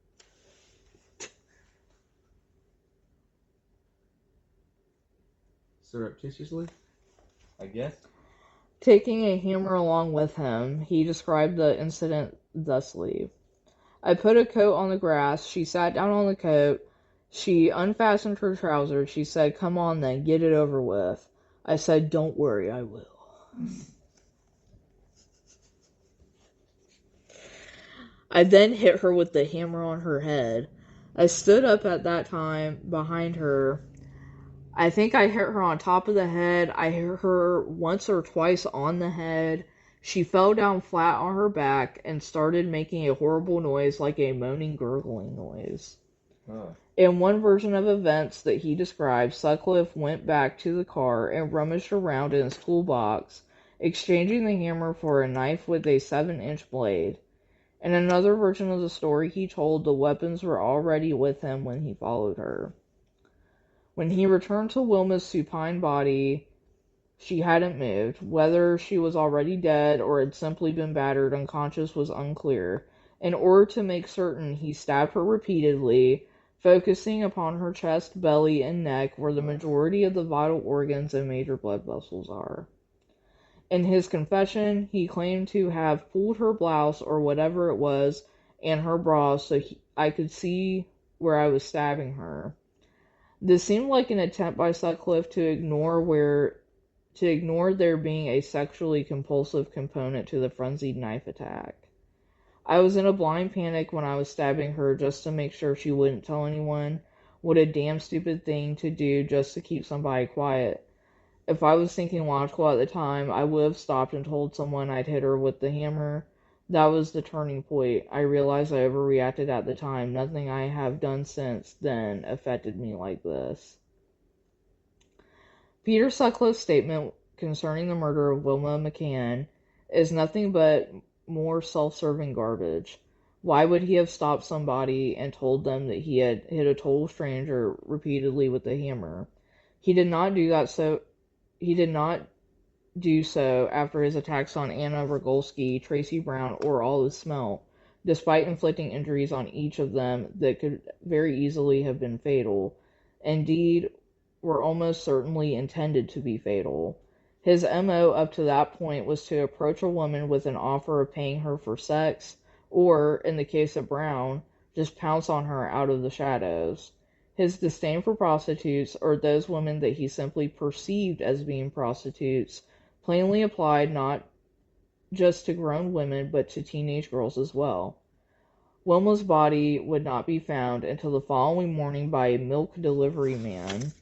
Surreptitiously? I guess. Taking a hammer along with him. He described the incident thusly. I put a coat on the grass. She sat down on the coat. She unfastened her trousers. She said, "Come on then, get it over with." I said, "Don't worry, I will." I then hit her with the hammer on her head. I stood up at that time behind her. I think I hit her on top of the head. I hit her once or twice on the head. She fell down flat on her back and started making a horrible noise like a moaning, gurgling noise. Oh. In one version of events that he described, Sutcliffe went back to the car and rummaged around in his toolbox, exchanging the hammer for a knife with a 7-inch blade. In another version of the story he told, the weapons were already with him when he followed her. When he returned to Wilma's supine body, she hadn't moved. Whether she was already dead or had simply been battered unconscious was unclear. In order to make certain, he stabbed her repeatedly, focusing upon her chest, belly, and neck where the majority of the vital organs and major blood vessels are. In his confession, he claimed to have pulled her blouse or whatever it was and her bra so I could see where I was stabbing her. This seemed like an attempt by Sutcliffe to ignore there being a sexually compulsive component to the frenzied knife attack. I was in a blind panic when I was stabbing her just to make sure she wouldn't tell anyone. What a damn stupid thing to do just to keep somebody quiet. If I was thinking logical at the time, I would have stopped and told someone I'd hit her with the hammer. That was the turning point. I realized I overreacted at the time. Nothing I have done since then affected me like this. Peter Sutcliffe's statement concerning the murder of Wilma McCann is nothing but more self-serving garbage. Why would he have stopped somebody and told them that he had hit a total stranger repeatedly with a hammer? He did not do so after his attacks on Anna Rogolski, Tracy Brown, or Olive Smelt, despite inflicting injuries on each of them that could very easily have been fatal. Indeed, were almost certainly intended to be fatal. His MO up to that point was to approach a woman with an offer of paying her for sex, or, in the case of Brown, just pounce on her out of the shadows. His disdain for prostitutes, or those women that he simply perceived as being prostitutes, plainly applied not just to grown women but to teenage girls as well. Wilma's body would not be found until the following morning by a milk delivery man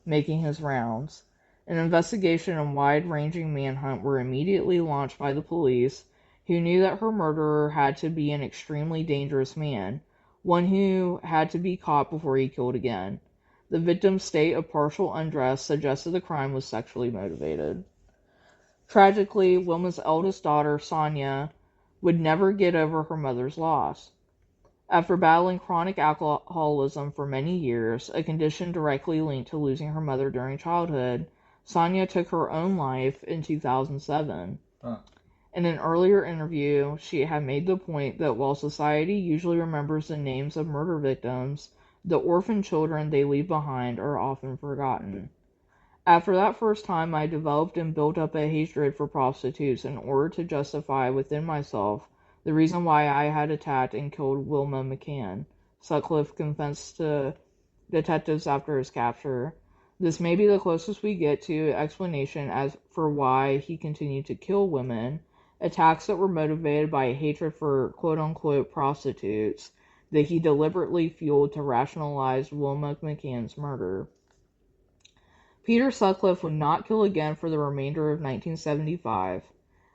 making his rounds. An investigation and wide-ranging manhunt were immediately launched by the police, who knew that her murderer had to be an extremely dangerous man, one who had to be caught before he killed again. The victim's state of partial undress suggested the crime was sexually motivated. Tragically, Wilma's eldest daughter, Sonia, would never get over her mother's loss. After battling chronic alcoholism for many years, a condition directly linked to losing her mother during childhood, Sonia took her own life in 2007. Huh. In an earlier interview, she had made the point that while society usually remembers the names of murder victims, the orphan children they leave behind are often forgotten. After that first time, I developed and built up a hatred for prostitutes in order to justify within myself the reason why I had attacked and killed Wilma McCann, Sutcliffe confessed to detectives after his capture. This may be the closest we get to explanation as for why he continued to kill women, attacks that were motivated by a hatred for quote-unquote prostitutes that he deliberately fueled to rationalize Wilma McCann's murder. Peter Sutcliffe would not kill again for the remainder of 1975.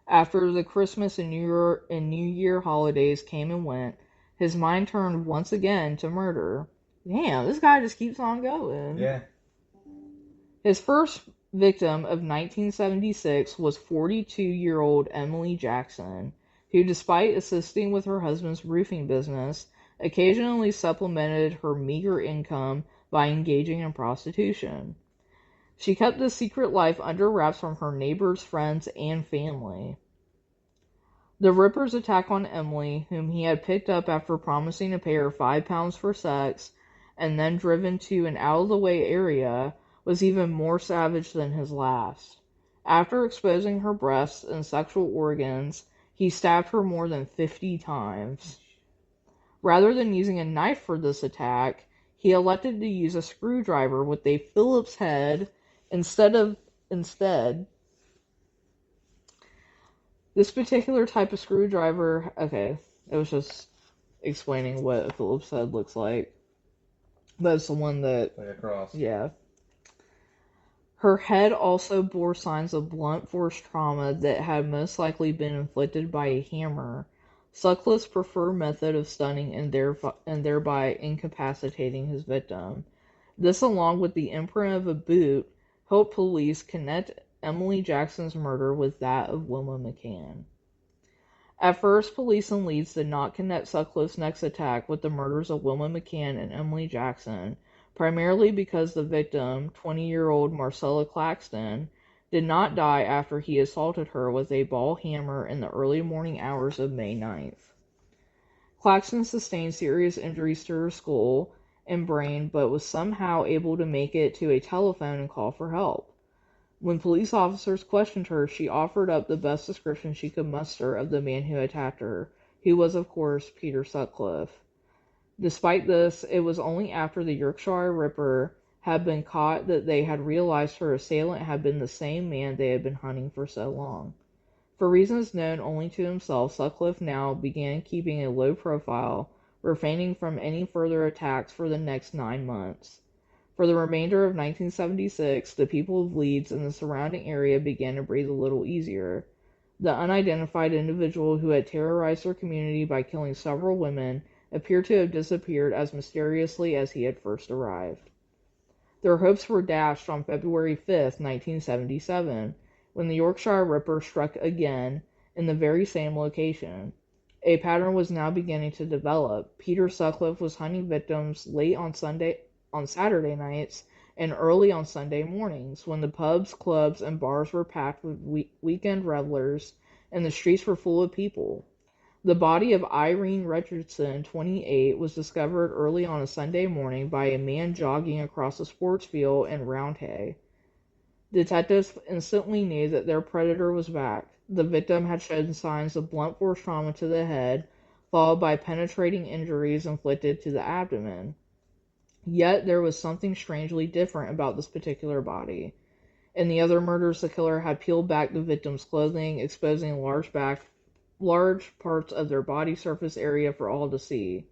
After the Christmas and New Year holidays came and went, his mind turned once again to murder. Damn, this guy just keeps on going. Yeah. His first victim of 1976 was 42-year-old Emily Jackson, who, despite assisting with her husband's roofing business, occasionally supplemented her meager income by engaging in prostitution. She kept this secret life under wraps from her neighbors, friends, and family. The Ripper's attack on Emily, whom he had picked up after promising to pay her £5 for sex, and then driven to an out-of-the-way area, was even more savage than his last. After exposing her breasts and sexual organs, he stabbed her more than 50 times. Rather than using a knife for this attack, he elected to use a screwdriver with a Phillips head instead. This particular type of screwdriver, okay, it was just explaining what a Phillips head looks like. But it's the one that, Like a cross. yeah. Her head also bore signs of blunt force trauma that had most likely been inflicted by a hammer, Sutcliffe's preferred method of stunning and thereby incapacitating his victim. This, along with the imprint of a boot, helped police connect Emily Jackson's murder with that of Wilma McCann. At first, police in Leeds did not connect Sutcliffe's next attack with the murders of Wilma McCann and Emily Jackson, primarily because the victim, 20-year-old Marcella Claxton, did not die after he assaulted her with a ball hammer in the early morning hours of May 9th. Claxton sustained serious injuries to her skull and brain, but was somehow able to make it to a telephone and call for help. When police officers questioned her, she offered up the best description she could muster of the man who attacked her, who was, of course, Peter Sutcliffe. Despite this, it was only after the Yorkshire Ripper had been caught that they had realized her assailant had been the same man they had been hunting for so long. For reasons known only to himself, Sutcliffe now began keeping a low profile, refraining from any further attacks for the next 9 months. For the remainder of 1976, the people of Leeds and the surrounding area began to breathe a little easier. The unidentified individual who had terrorized their community by killing several women appeared to have disappeared as mysteriously as he had first arrived. Their hopes were dashed on February 5th, 1977, when the Yorkshire Ripper struck again in the very same location. A pattern was now beginning to develop. Peter Sutcliffe was hunting victims late on Saturday nights and early on Sunday mornings, when the pubs, clubs, and bars were packed with weekend revelers and the streets were full of people. The body of Irene Richardson, 28, was discovered early on a Sunday morning by a man jogging across a sports field in Roundhay. Detectives instantly knew that their predator was back. The victim had shown signs of blunt force trauma to the head, followed by penetrating injuries inflicted to the abdomen. Yet there was something strangely different about this particular body. In the other murders, the killer had peeled back the victim's clothing, exposing large parts of their body surface area for all to see.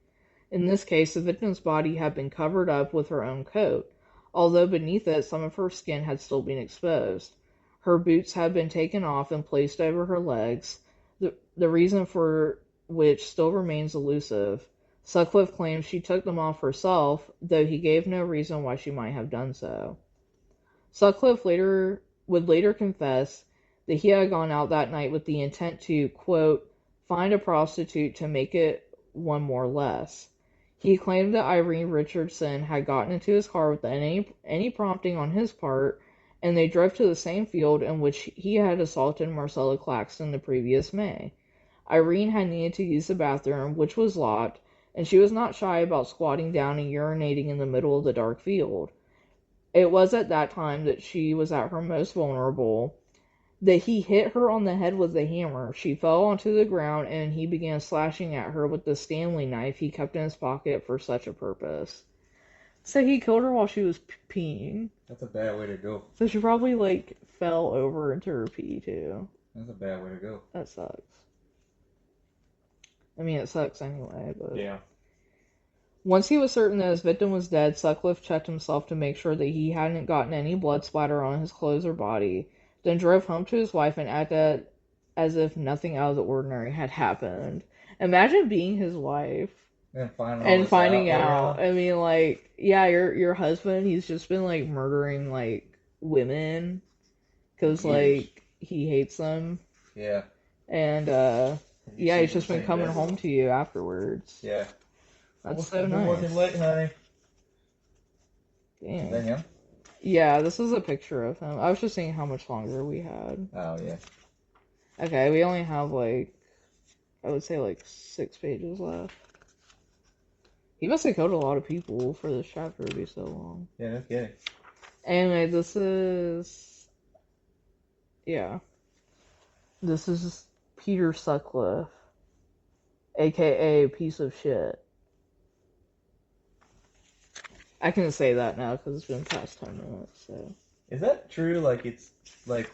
In this case, the victim's body had been covered up with her own coat, although beneath it some of her skin had still been exposed. Her boots had been taken off and placed over her legs, the reason for which still remains elusive. Sutcliffe claims she took them off herself, though he gave no reason why she might have done so. Sutcliffe would later confess that he had gone out that night with the intent to, quote, find a prostitute to make it one more less. He claimed that Irene Richardson had gotten into his car without any prompting on his part, and they drove to the same field in which he had assaulted Marcella Claxton the previous May. Irene had needed to use the bathroom, which was locked, and she was not shy about squatting down and urinating in the middle of the dark field. It was at that time that she was at her most vulnerable, that he hit her on the head with a hammer. She fell onto the ground, and he began slashing at her with the Stanley knife he kept in his pocket for such a purpose. So he killed her while she was peeing. That's a bad way to go. So she probably, like, fell over into her pee, too. That's a bad way to go. That sucks. I mean, it sucks anyway, but... Yeah. Once he was certain that his victim was dead, Sutcliffe checked himself to make sure that he hadn't gotten any blood splatter on his clothes or body, then drove home to his wife and acted as if nothing out of the ordinary had happened. Imagine being his wife And finding out. I mean, like, yeah, your husband, he's just been, like, murdering, like, women because, like, he hates them. Yeah. And, yeah, he's just been coming home to you afterwards. Yeah. That's so nice. Working late, honey. Damn. Is that him? Yeah, this is a picture of him. I was just seeing how much longer we had. Oh, yeah. Okay, we only have, like, I would say, like, 6 pages left. He must have killed a lot of people for this chapter to be so long. Yeah, no kidding. Anyway, this is... Yeah. This is Peter Sutcliffe, a.k.a. Piece of Shit. I can say that now because it's been past 10 minutes, so... Is that true? Like, it's, like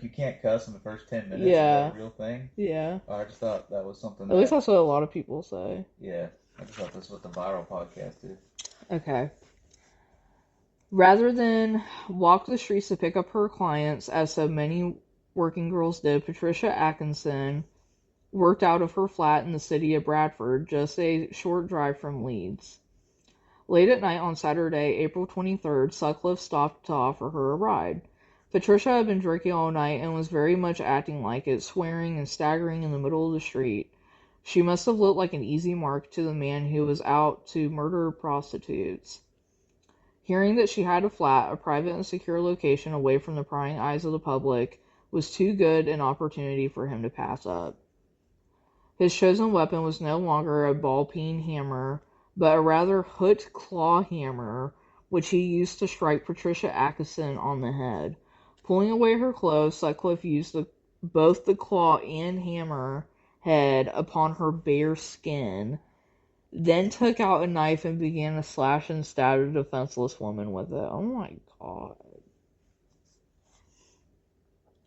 you can't cuss in the first 10 minutes? Yeah. Is that a real thing? Yeah. Oh, I just thought that was something At least that's what a lot of people say. Yeah. I just thought this was what the viral podcast did. Okay. Rather than walk the streets to pick up her clients, as so many working girls did, Patricia Atkinson worked out of her flat in the city of Bradford, just a short drive from Leeds. Late at night on Saturday, April 23rd, Sutcliffe stopped to offer her a ride. Patricia had been drinking all night and was very much acting like it, swearing and staggering in the middle of the street. She must have looked like an easy mark to the man who was out to murder prostitutes. Hearing that she had a flat, a private and secure location away from the prying eyes of the public, was too good an opportunity for him to pass up. His chosen weapon was no longer a ball-peen hammer, but a rather hooked claw hammer, which he used to strike Patricia Atkinson on the head. Pulling away her clothes, Sutcliffe used both the claw and hammer head upon her bare skin, then took out a knife and began to slash and stab a defenseless woman with it. Oh my god.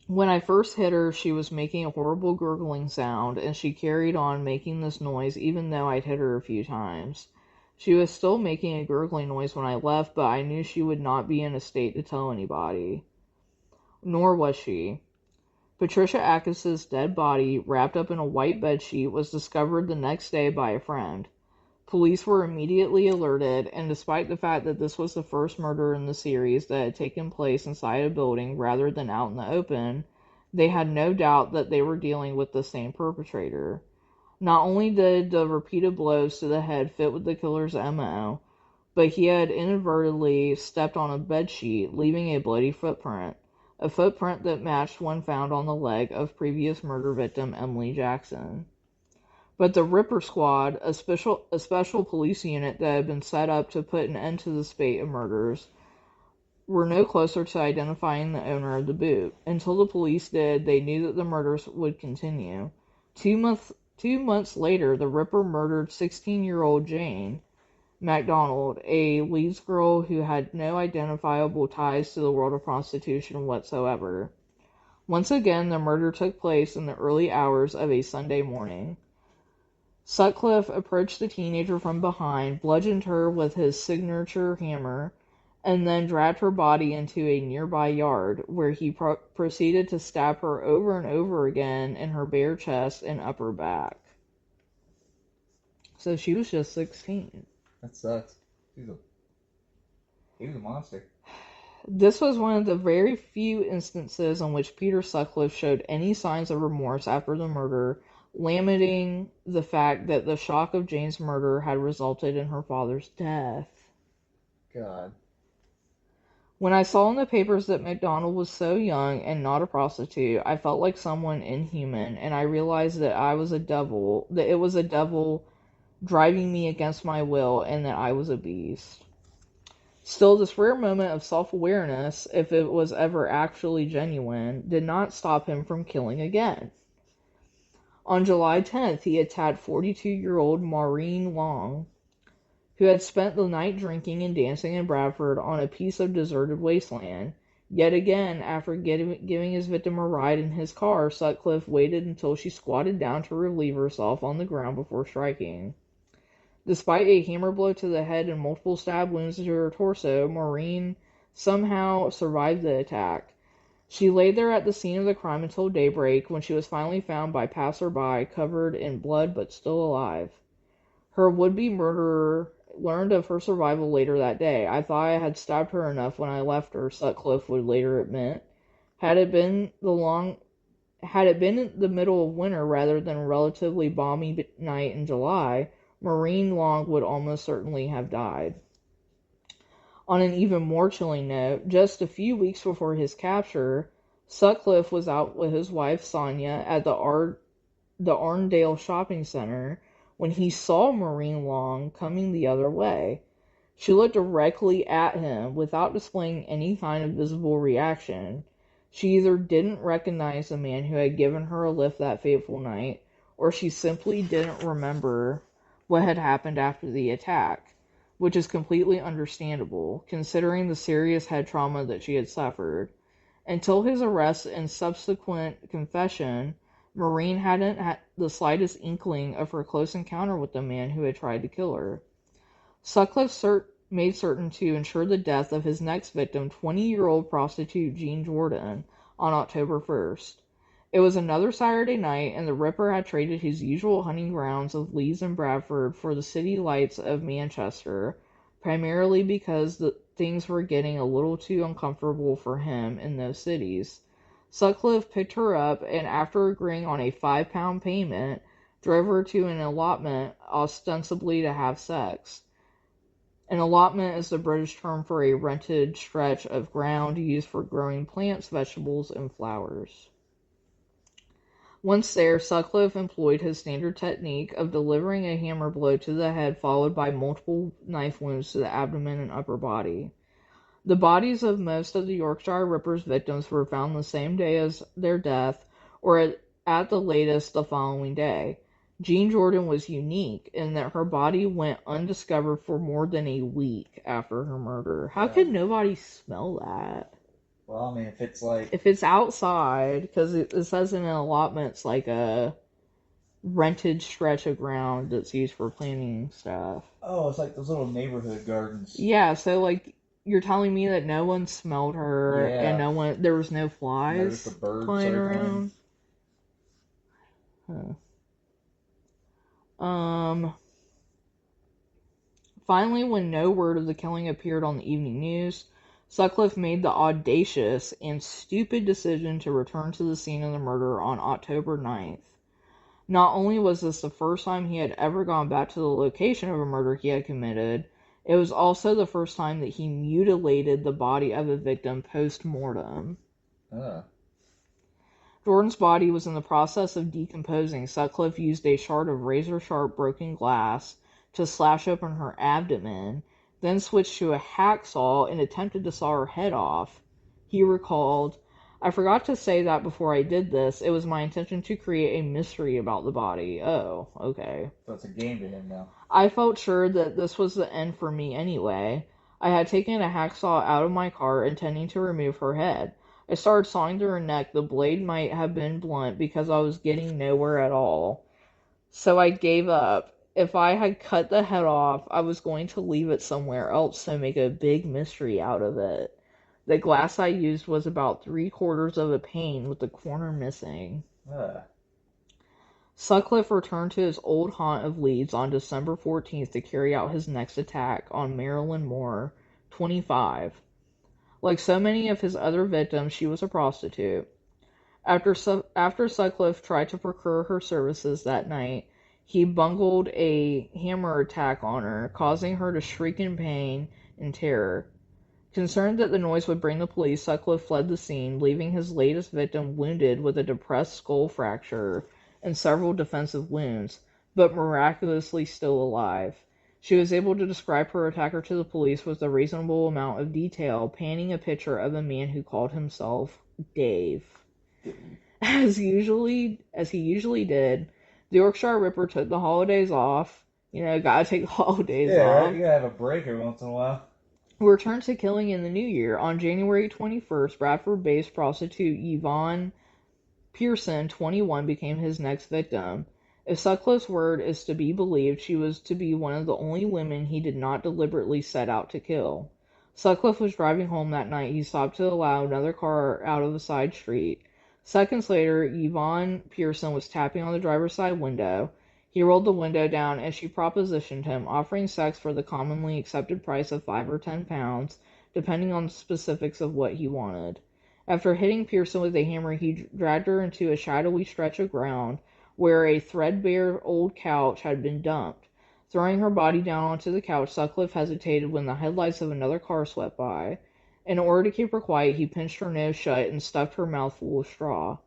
When I first hit her, she was making a horrible gurgling sound, and she carried on making this noise even though I'd hit her a few times. She was still making a gurgling noise when I left, but I knew she would not be in a state to tell anybody. Nor was she. Patricia Atkinson's dead body, wrapped up in a white bedsheet, was discovered the next day by a friend. Police were immediately alerted, and despite the fact that this was the first murder in the series that had taken place inside a building rather than out in the open, they had no doubt that they were dealing with the same perpetrator. Not only did the repeated blows to the head fit with the killer's MO, but he had inadvertently stepped on a bedsheet, leaving a bloody footprint. A footprint that matched one found on the leg of previous murder victim Emily Jackson. But the Ripper Squad, a special police unit that had been set up to put an end to the spate of murders, were no closer to identifying the owner of the boot. Until the police did, they knew that the murders would continue. 2 months later, the Ripper murdered 16-year-old Jane. MacDonald, a Leeds girl who had no identifiable ties to the world of prostitution whatsoever. Once again, the murder took place in the early hours of a Sunday morning. Sutcliffe approached the teenager from behind, bludgeoned her with his signature hammer, and then dragged her body into a nearby yard, where he proceeded to stab her over and over again in her bare chest and upper back. So she was just 16. That sucks. He was a monster. This was one of the very few instances in which Peter Sutcliffe showed any signs of remorse after the murder, lamenting the fact that the shock of Jane's murder had resulted in her father's death. God. When I saw in the papers that MacDonald was so young and not a prostitute, I felt like someone inhuman, and I realized that it was a devil driving me against my will, and that I was a beast. Still, this rare moment of self-awareness, if it was ever actually genuine, did not stop him from killing again. On July 10th, he attacked 42-year-old Maureen Long, who had spent the night drinking and dancing in Bradford on a piece of deserted wasteland. Yet again, after giving his victim a ride in his car, Sutcliffe waited until she squatted down to relieve herself on the ground before striking. Despite a hammer blow to the head and multiple stab wounds to her torso, Maureen somehow survived the attack. She lay there at the scene of the crime until daybreak, when she was finally found by passerby, covered in blood but still alive. Her would-be murderer learned of her survival later that day. I thought I had stabbed her enough when I left her, Sutcliffe would later admit. Had it been in the middle of winter rather than a relatively balmy night in July, Maureen Long would almost certainly have died. On an even more chilling note, just a few weeks before his capture, Sutcliffe was out with his wife Sonia at the Arndale shopping center when he saw Maureen Long coming the other way. She looked directly at him without displaying any kind of visible reaction. She either didn't recognize the man who had given her a lift that fateful night, or she simply didn't remember what had happened after the attack, which is completely understandable, considering the serious head trauma that she had suffered. Until his arrest and subsequent confession, Maureen hadn't had the slightest inkling of her close encounter with the man who had tried to kill her. Sutcliffe made certain to ensure the death of his next victim, 20-year-old prostitute Jean Jordan, on October 1st. It was another Saturday night, and the Ripper had traded his usual hunting grounds of Leeds and Bradford for the city lights of Manchester, primarily because things were getting a little too uncomfortable for him in those cities. Sutcliffe picked her up, and after agreeing on a £5 payment, drove her to an allotment, ostensibly to have sex. An allotment is the British term for a rented stretch of ground used for growing plants, vegetables, and flowers. Once there, Sutcliffe employed his standard technique of delivering a hammer blow to the head followed by multiple knife wounds to the abdomen and upper body. The bodies of most of the Yorkshire Ripper's victims were found the same day as their death, or at the latest the following day. Jean Jordan was unique in that her body went undiscovered for more than a week after her murder. How could nobody smell that? Well, I mean, if it's like... If it's outside, because it says in an allotment it's like a rented stretch of ground that's used for planting stuff. Oh, it's like those little neighborhood gardens. Yeah, so like you're telling me that no one smelled her and there was no flies the birds flying circling. around? Finally, when no word of the killing appeared on the evening news, Sutcliffe made the audacious and stupid decision to return to the scene of the murder on October 9th. Not only was this the first time he had ever gone back to the location of a murder he had committed, it was also the first time that he mutilated the body of a victim post-mortem. Jordan's body was in the process of decomposing. Sutcliffe used a shard of razor-sharp broken glass to slash open her abdomen, then switched to a hacksaw and attempted to saw her head off. He recalled, I forgot to say that before I did this. It was my intention to create a mystery about the body. Oh, okay. So it's a game to him now. I felt sure that this was the end for me anyway. I had taken a hacksaw out of my car, intending to remove her head. I started sawing through her neck. The blade might have been blunt because I was getting nowhere at all. So I gave up. If I had cut the head off, I was going to leave it somewhere else to make a big mystery out of it. The glass I used was about 3/4 of a pane with the corner missing. Ugh. Sutcliffe returned to his old haunt of Leeds on December 14th to carry out his next attack on Marilyn Moore, 25. Like so many of his other victims, she was a prostitute. After Sutcliffe tried to procure her services that night, he bungled a hammer attack on her, causing her to shriek in pain and terror. Concerned that the noise would bring the police, Sutcliffe fled the scene, leaving his latest victim wounded with a depressed skull fracture and several defensive wounds, but miraculously still alive. She was able to describe her attacker to the police with a reasonable amount of detail, painting a picture of a man who called himself Dave. As he usually did, the Yorkshire Ripper took the holidays off. You know, gotta take the holidays Yeah, off. right? You gotta have a break every once in a while. Returned to killing in the new year. On January 21st, Bradford-based prostitute Yvonne Pearson, 21, became his next victim. If Sutcliffe's word is to be believed, she was to be one of the only women he did not deliberately set out to kill. Sutcliffe was driving home that night. He stopped to allow another car out of a side street. Seconds later, Yvonne Pearson was tapping on the driver's side window. He rolled the window down as she propositioned him, offering sex for the commonly accepted price of £5 or £10, depending on the specifics of what he wanted. After hitting Pearson with a hammer, he dragged her into a shadowy stretch of ground where a threadbare old couch had been dumped. Throwing her body down onto the couch, Sutcliffe hesitated when the headlights of another car swept by. In order to keep her quiet, he pinched her nose shut and stuffed her mouth full of straw.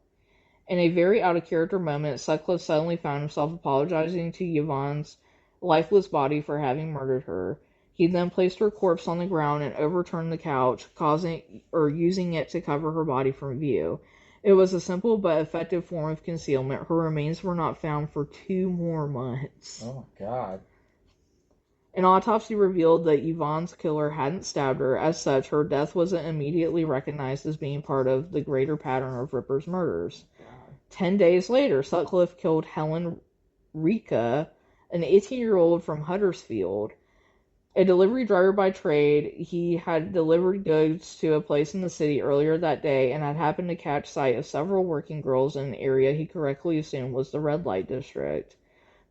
In a very out-of-character moment, Sutcliffe suddenly found himself apologizing to Yvonne's lifeless body for having murdered her. He then placed her corpse on the ground and overturned the couch, using it to cover her body from view. It was a simple but effective form of concealment. Her remains were not found for 2 more months. Oh my god. An autopsy revealed that Yvonne's killer hadn't stabbed her. As such, her death wasn't immediately recognized as being part of the greater pattern of Ripper's murders. 10 days later, Sutcliffe killed Helen Rika, an 18-year-old from Huddersfield. A delivery driver by trade, he had delivered goods to a place in the city earlier that day and had happened to catch sight of several working girls in an area he correctly assumed was the red light district.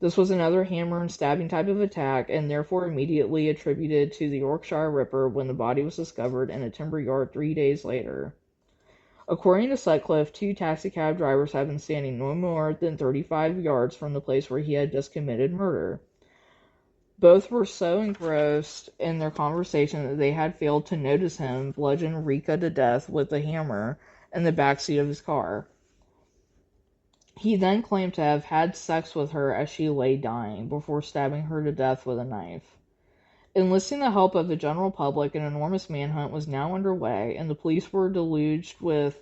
This was another hammer and stabbing type of attack, and therefore immediately attributed to the Yorkshire Ripper when the body was discovered in a timber yard 3 days later. According to Sutcliffe, 2 taxicab drivers had been standing no more than 35 yards from the place where he had just committed murder. Both were so engrossed in their conversation that they had failed to notice him bludgeon Rika to death with a hammer in the backseat of his car. He then claimed to have had sex with her as she lay dying, before stabbing her to death with a knife. Enlisting the help of the general public, an enormous manhunt was now underway, and the police were deluged with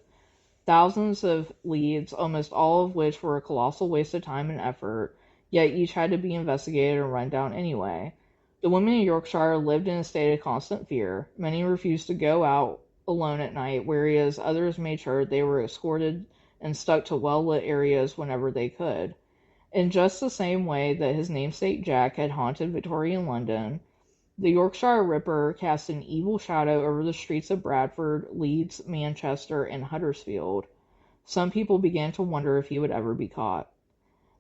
thousands of leads, almost all of which were a colossal waste of time and effort, yet each had to be investigated and run down anyway. The women in Yorkshire lived in a state of constant fear. Many refused to go out alone at night, whereas others made sure they were escorted and stuck to well-lit areas whenever they could. In just the same way that his namesake Jack had haunted Victorian London, the Yorkshire Ripper cast an evil shadow over the streets of Bradford, Leeds, Manchester, and Huddersfield. Some people began to wonder if he would ever be caught.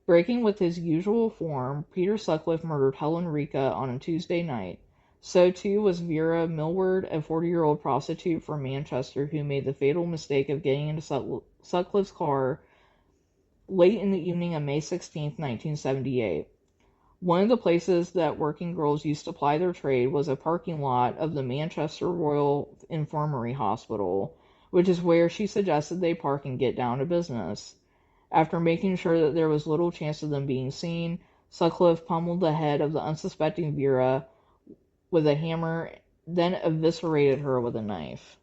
Breaking with his usual form, Peter Sutcliffe murdered Helen Rika on a Tuesday night. So too was Vera Millward, a 40-year-old prostitute from Manchester who made the fatal mistake of getting into Sutcliffe's car late in the evening of May 16, 1978. One of the places that working girls used to ply their trade was a parking lot of the Manchester Royal Infirmary Hospital, which is where she suggested they park and get down to business. After making sure that there was little chance of them being seen, Sutcliffe pummeled the head of the unsuspecting Vera with a hammer, then eviscerated her with a knife.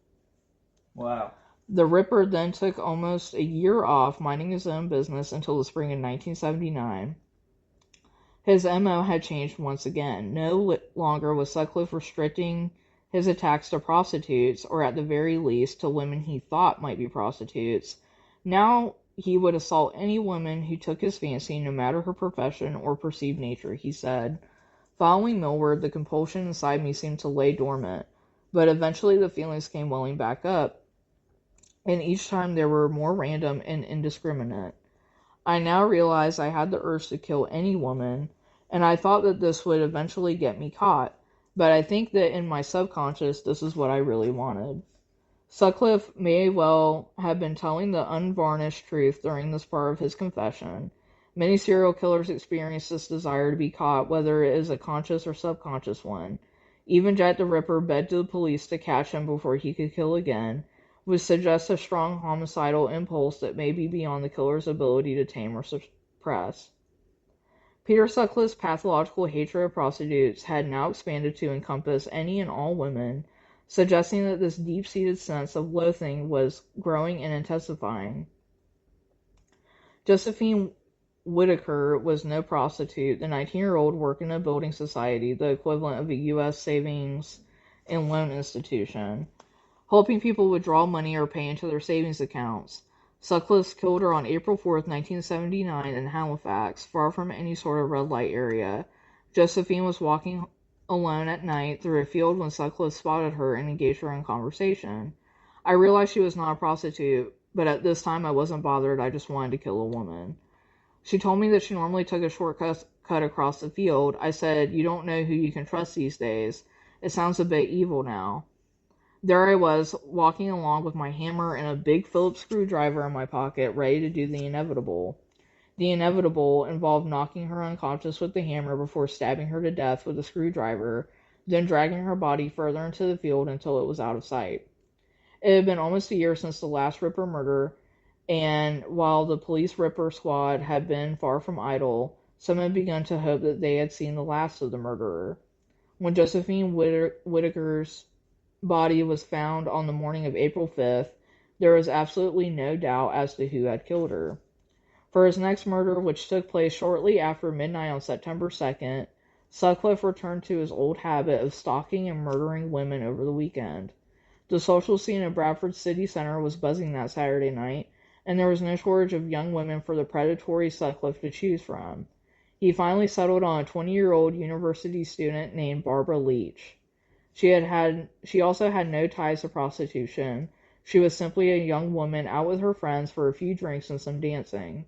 Wow. The Ripper then took almost a year off, minding his own business until the spring of 1979. His MO had changed once again. No longer was Sutcliffe restricting his attacks to prostitutes, or at the very least to women he thought might be prostitutes. Now he would assault any woman who took his fancy, no matter her profession or perceived nature, he said. Following Millward, the compulsion inside me seemed to lay dormant, but eventually the feelings came welling back up, and each time they were more random and indiscriminate. I now realized I had the urge to kill any woman, and I thought that this would eventually get me caught, but I think that in my subconscious this is what I really wanted. Sutcliffe may well have been telling the unvarnished truth during this part of his confession. Many serial killers experience this desire to be caught, whether it is a conscious or subconscious one. Even Jack the Ripper begged the police to catch him before he could kill again, which suggests a strong homicidal impulse that may be beyond the killer's ability to tame or suppress. Peter Sutcliffe's pathological hatred of prostitutes had now expanded to encompass any and all women, suggesting that this deep-seated sense of loathing was growing and intensifying. Josephine Whitaker was no prostitute. The 19-year-old worked in a building society, the equivalent of a U.S. savings and loan institution, helping people withdraw money or pay into their savings accounts. Sutcliffe killed her on April 4th, 1979 in Halifax, far from any sort of red light area. Josephine was walking alone at night through a field when Sutcliffe spotted her and engaged her in conversation. I realized she was not a prostitute, but at this time I wasn't bothered. I just wanted to kill a woman. She told me that she normally took a shortcut across the field. I said, "You don't know who you can trust these days. It sounds a bit evil now." There I was, walking along with my hammer and a big Phillips screwdriver in my pocket, ready to do the inevitable. The inevitable involved knocking her unconscious with the hammer before stabbing her to death with a screwdriver, then dragging her body further into the field until it was out of sight. It had been almost a year since the last Ripper murder, and while the police Ripper squad had been far from idle, some had begun to hope that they had seen the last of the murderer. When Josephine Whitaker's body was found on the morning of April 5th, there was absolutely no doubt as to who had killed her. For his next murder, which took place shortly after midnight on September 2nd, Sutcliffe returned to his old habit of stalking and murdering women over the weekend. The social scene in Bradford city center was buzzing that Saturday night, and there was no shortage of young women for the predatory Sutcliffe to choose from. He finally settled on a 20-year-old university student named Barbara Leach. She also had no ties to prostitution. She was simply a young woman out with her friends for a few drinks and some dancing.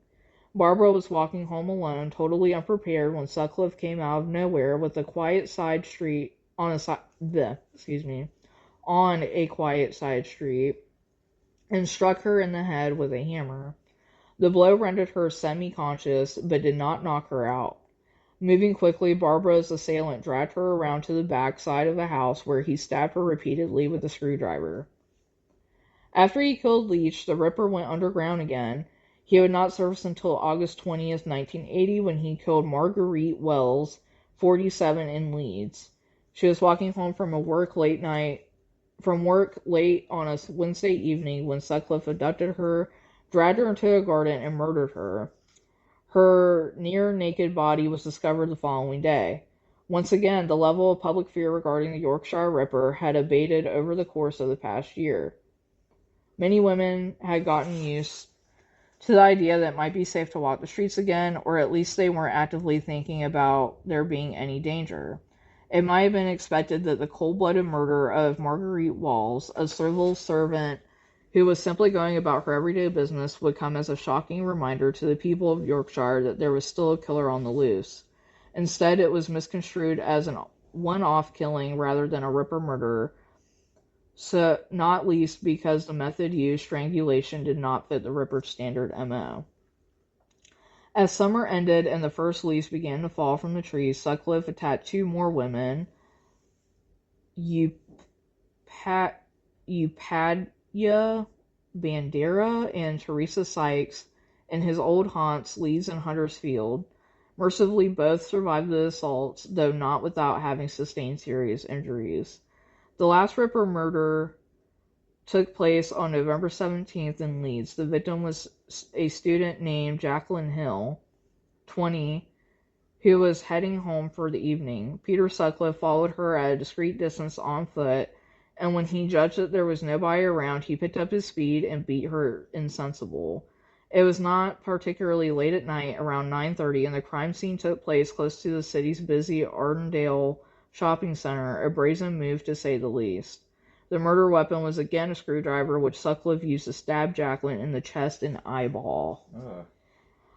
Barbara was walking home alone, totally unprepared, when Sutcliffe came out of nowhere with a quiet side street on a quiet side street, and struck her in the head with a hammer. The blow rendered her semi-conscious, but did not knock her out. Moving quickly, Barbara's assailant dragged her around to the back side of the house, where he stabbed her repeatedly with a screwdriver. After he killed Leach, the Ripper went underground again. He would not surface until August 20th, 1980, when he killed Marguerite Wells, 47, in Leeds. She was walking home from work late on a Wednesday evening when Sutcliffe abducted her, dragged her into a garden, and murdered her. Her near-naked body was discovered the following day. Once again, the level of public fear regarding the Yorkshire Ripper had abated over the course of the past year. Many women had gotten used to the idea that it might be safe to walk the streets again, or at least they weren't actively thinking about there being any danger. It might have been expected that the cold-blooded murder of Marguerite Walls, a civil servant who was simply going about her everyday business, would come as a shocking reminder to the people of Yorkshire that there was still a killer on the loose. Instead, it was misconstrued as a one-off killing rather than a Ripper murder, so not least because the method used, strangulation, did not fit the Ripper's standard MO. As summer ended and the first leaves began to fall from the trees, Sutcliffe attacked two more women, Eupadia Bandera and Teresa Sykes, in his old haunts, Leeds and Huddersfield. Mercifully, both survived the assaults, though not without having sustained serious injuries. The last Ripper murder took place on November 17th in Leeds. The victim was a student named Jacqueline Hill, 20, who was heading home for the evening. Peter Sutcliffe followed her at a discreet distance on foot, and when he judged that there was nobody around, he picked up his speed and beat her insensible. It was not particularly late at night, around 9:30, and the crime scene took place close to the city's busy Ardendale shopping center, a brazen move to say the least. The murder weapon was again a screwdriver, which Sutcliffe used to stab Jacqueline in the chest and eyeball. Ugh.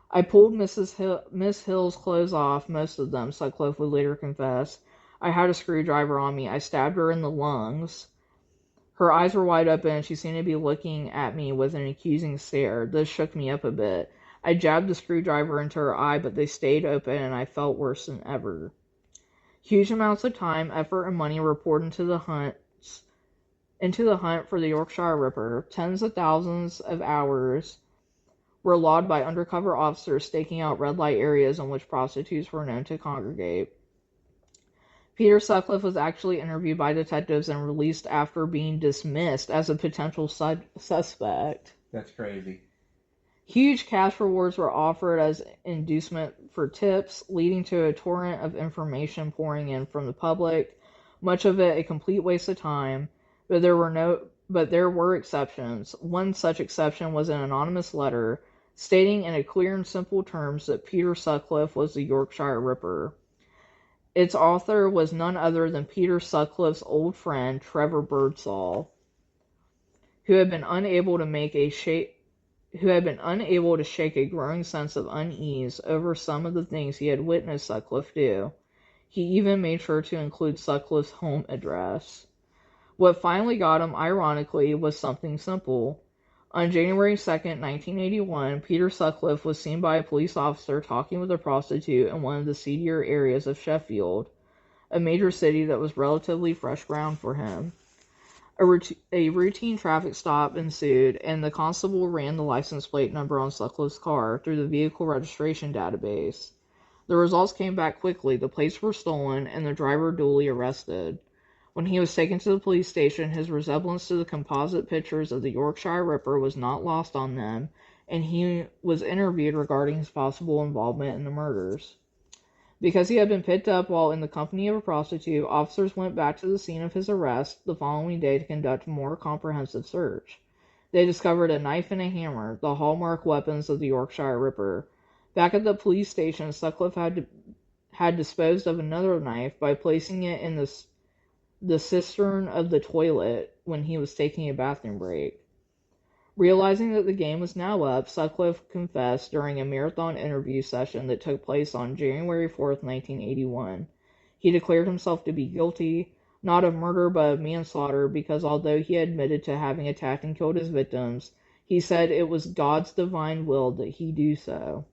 I pulled Miss Hill's clothes off, most of them, Sutcliffe would later confess. I had a screwdriver on me. I stabbed her in the lungs. Her eyes were wide open, and she seemed to be looking at me with an accusing stare. This shook me up a bit. I jabbed the screwdriver into her eye, but they stayed open, and I felt worse than ever. Huge amounts of time, effort, and money were poured into the hunt for the Yorkshire Ripper. Tens of thousands of hours were logged by undercover officers staking out red light areas in which prostitutes were known to congregate. Peter Sutcliffe was actually interviewed by detectives and released after being dismissed as a potential suspect. That's crazy. Huge cash rewards were offered as inducement for tips, leading to a torrent of information pouring in from the public, much of it a complete waste of time, but there were exceptions. One such exception was an anonymous letter stating in a clear and simple terms that Peter Sutcliffe was the Yorkshire Ripper. Its author was none other than Peter Sutcliffe's old friend, Trevor Birdsall, who had been unable to shake a growing sense of unease over some of the things he had witnessed Sutcliffe do. He even made sure to include Sutcliffe's home address. What finally got him, ironically, was something simple. On January 2nd, 1981, Peter Sutcliffe was seen by a police officer talking with a prostitute in one of the seedier areas of Sheffield, a major city that was relatively fresh ground for him. A routine traffic stop ensued, and the constable ran the license plate number on Sutcliffe's car through the vehicle registration database. The results came back quickly. The plates were stolen, and the driver duly arrested. When he was taken to the police station, his resemblance to the composite pictures of the Yorkshire Ripper was not lost on them, and he was interviewed regarding his possible involvement in the murders. Because he had been picked up while in the company of a prostitute, officers went back to the scene of his arrest the following day to conduct a more comprehensive search. They discovered a knife and a hammer, the hallmark weapons of the Yorkshire Ripper. Back at the police station, Sutcliffe had disposed of another knife by placing it in the cistern of the toilet when he was taking a bathroom break. Realizing that the game was now up, Sutcliffe confessed during a marathon interview session that took place on January 4th, 1981. He declared himself to be guilty, not of murder but of manslaughter, because although he admitted to having attacked and killed his victims, he said it was God's divine will that he do so.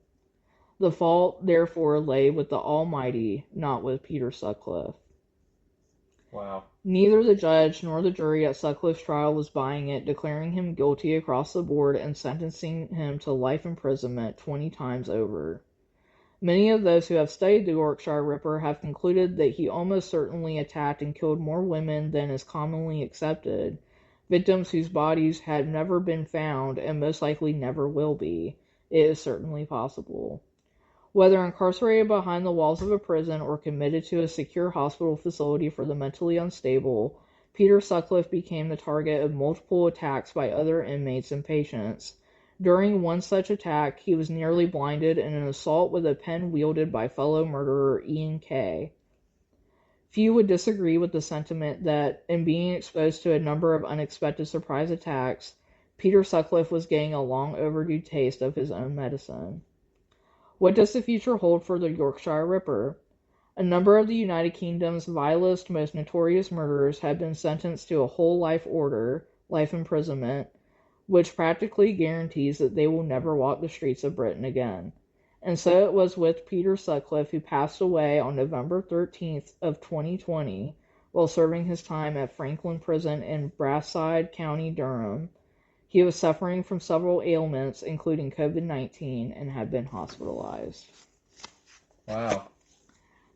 The fault, therefore, lay with the Almighty, not with Peter Sutcliffe. Wow. Neither the judge nor the jury at Sutcliffe's trial was buying it, declaring him guilty across the board and sentencing him to life imprisonment 20 times over. Many of those who have studied the Yorkshire Ripper have concluded that he almost certainly attacked and killed more women than is commonly accepted, victims whose bodies had never been found and most likely never will be. It is certainly possible. Whether incarcerated behind the walls of a prison or committed to a secure hospital facility for the mentally unstable, Peter Sutcliffe became the target of multiple attacks by other inmates and patients. During one such attack, he was nearly blinded in an assault with a pen wielded by fellow murderer Ian Kay. Few would disagree with the sentiment that, in being exposed to a number of unexpected surprise attacks, Peter Sutcliffe was getting a long overdue taste of his own medicine. What does the future hold for the Yorkshire Ripper? A number of the United Kingdom's vilest, most notorious murderers have been sentenced to a whole life order, life imprisonment, which practically guarantees that they will never walk the streets of Britain again. And so it was with Peter Sutcliffe, who passed away on November 13th of 2020 while serving his time at Franklin Prison in Brasside County, Durham. He was suffering from several ailments, including COVID-19, and had been hospitalized. Wow.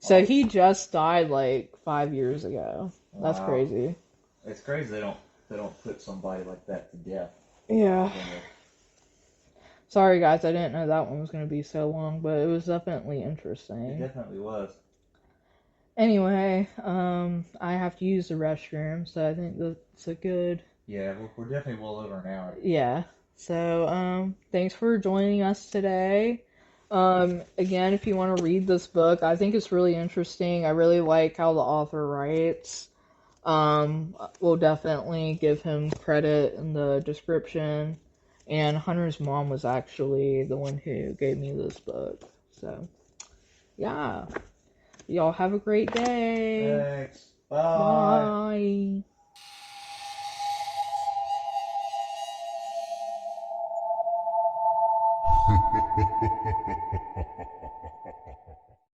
So he just died like 5 years ago. That's Wow. crazy. It's crazy they they don't put somebody like that to death. Yeah. You know. Sorry, guys, I didn't know that one was going to be so long, but it was definitely It interesting. definitely was. Anyway, I have to use the restroom, so I think that's a good. Yeah, we're definitely well over an hour. Yeah. So, thanks for joining us today. Again, if you want to read this book, I think it's really interesting. I really like how the author writes. We'll definitely give him credit in the description. And Hunter's mom was actually the one who gave me this book. So, yeah. Y'all have a great day. Thanks. Bye. Bye.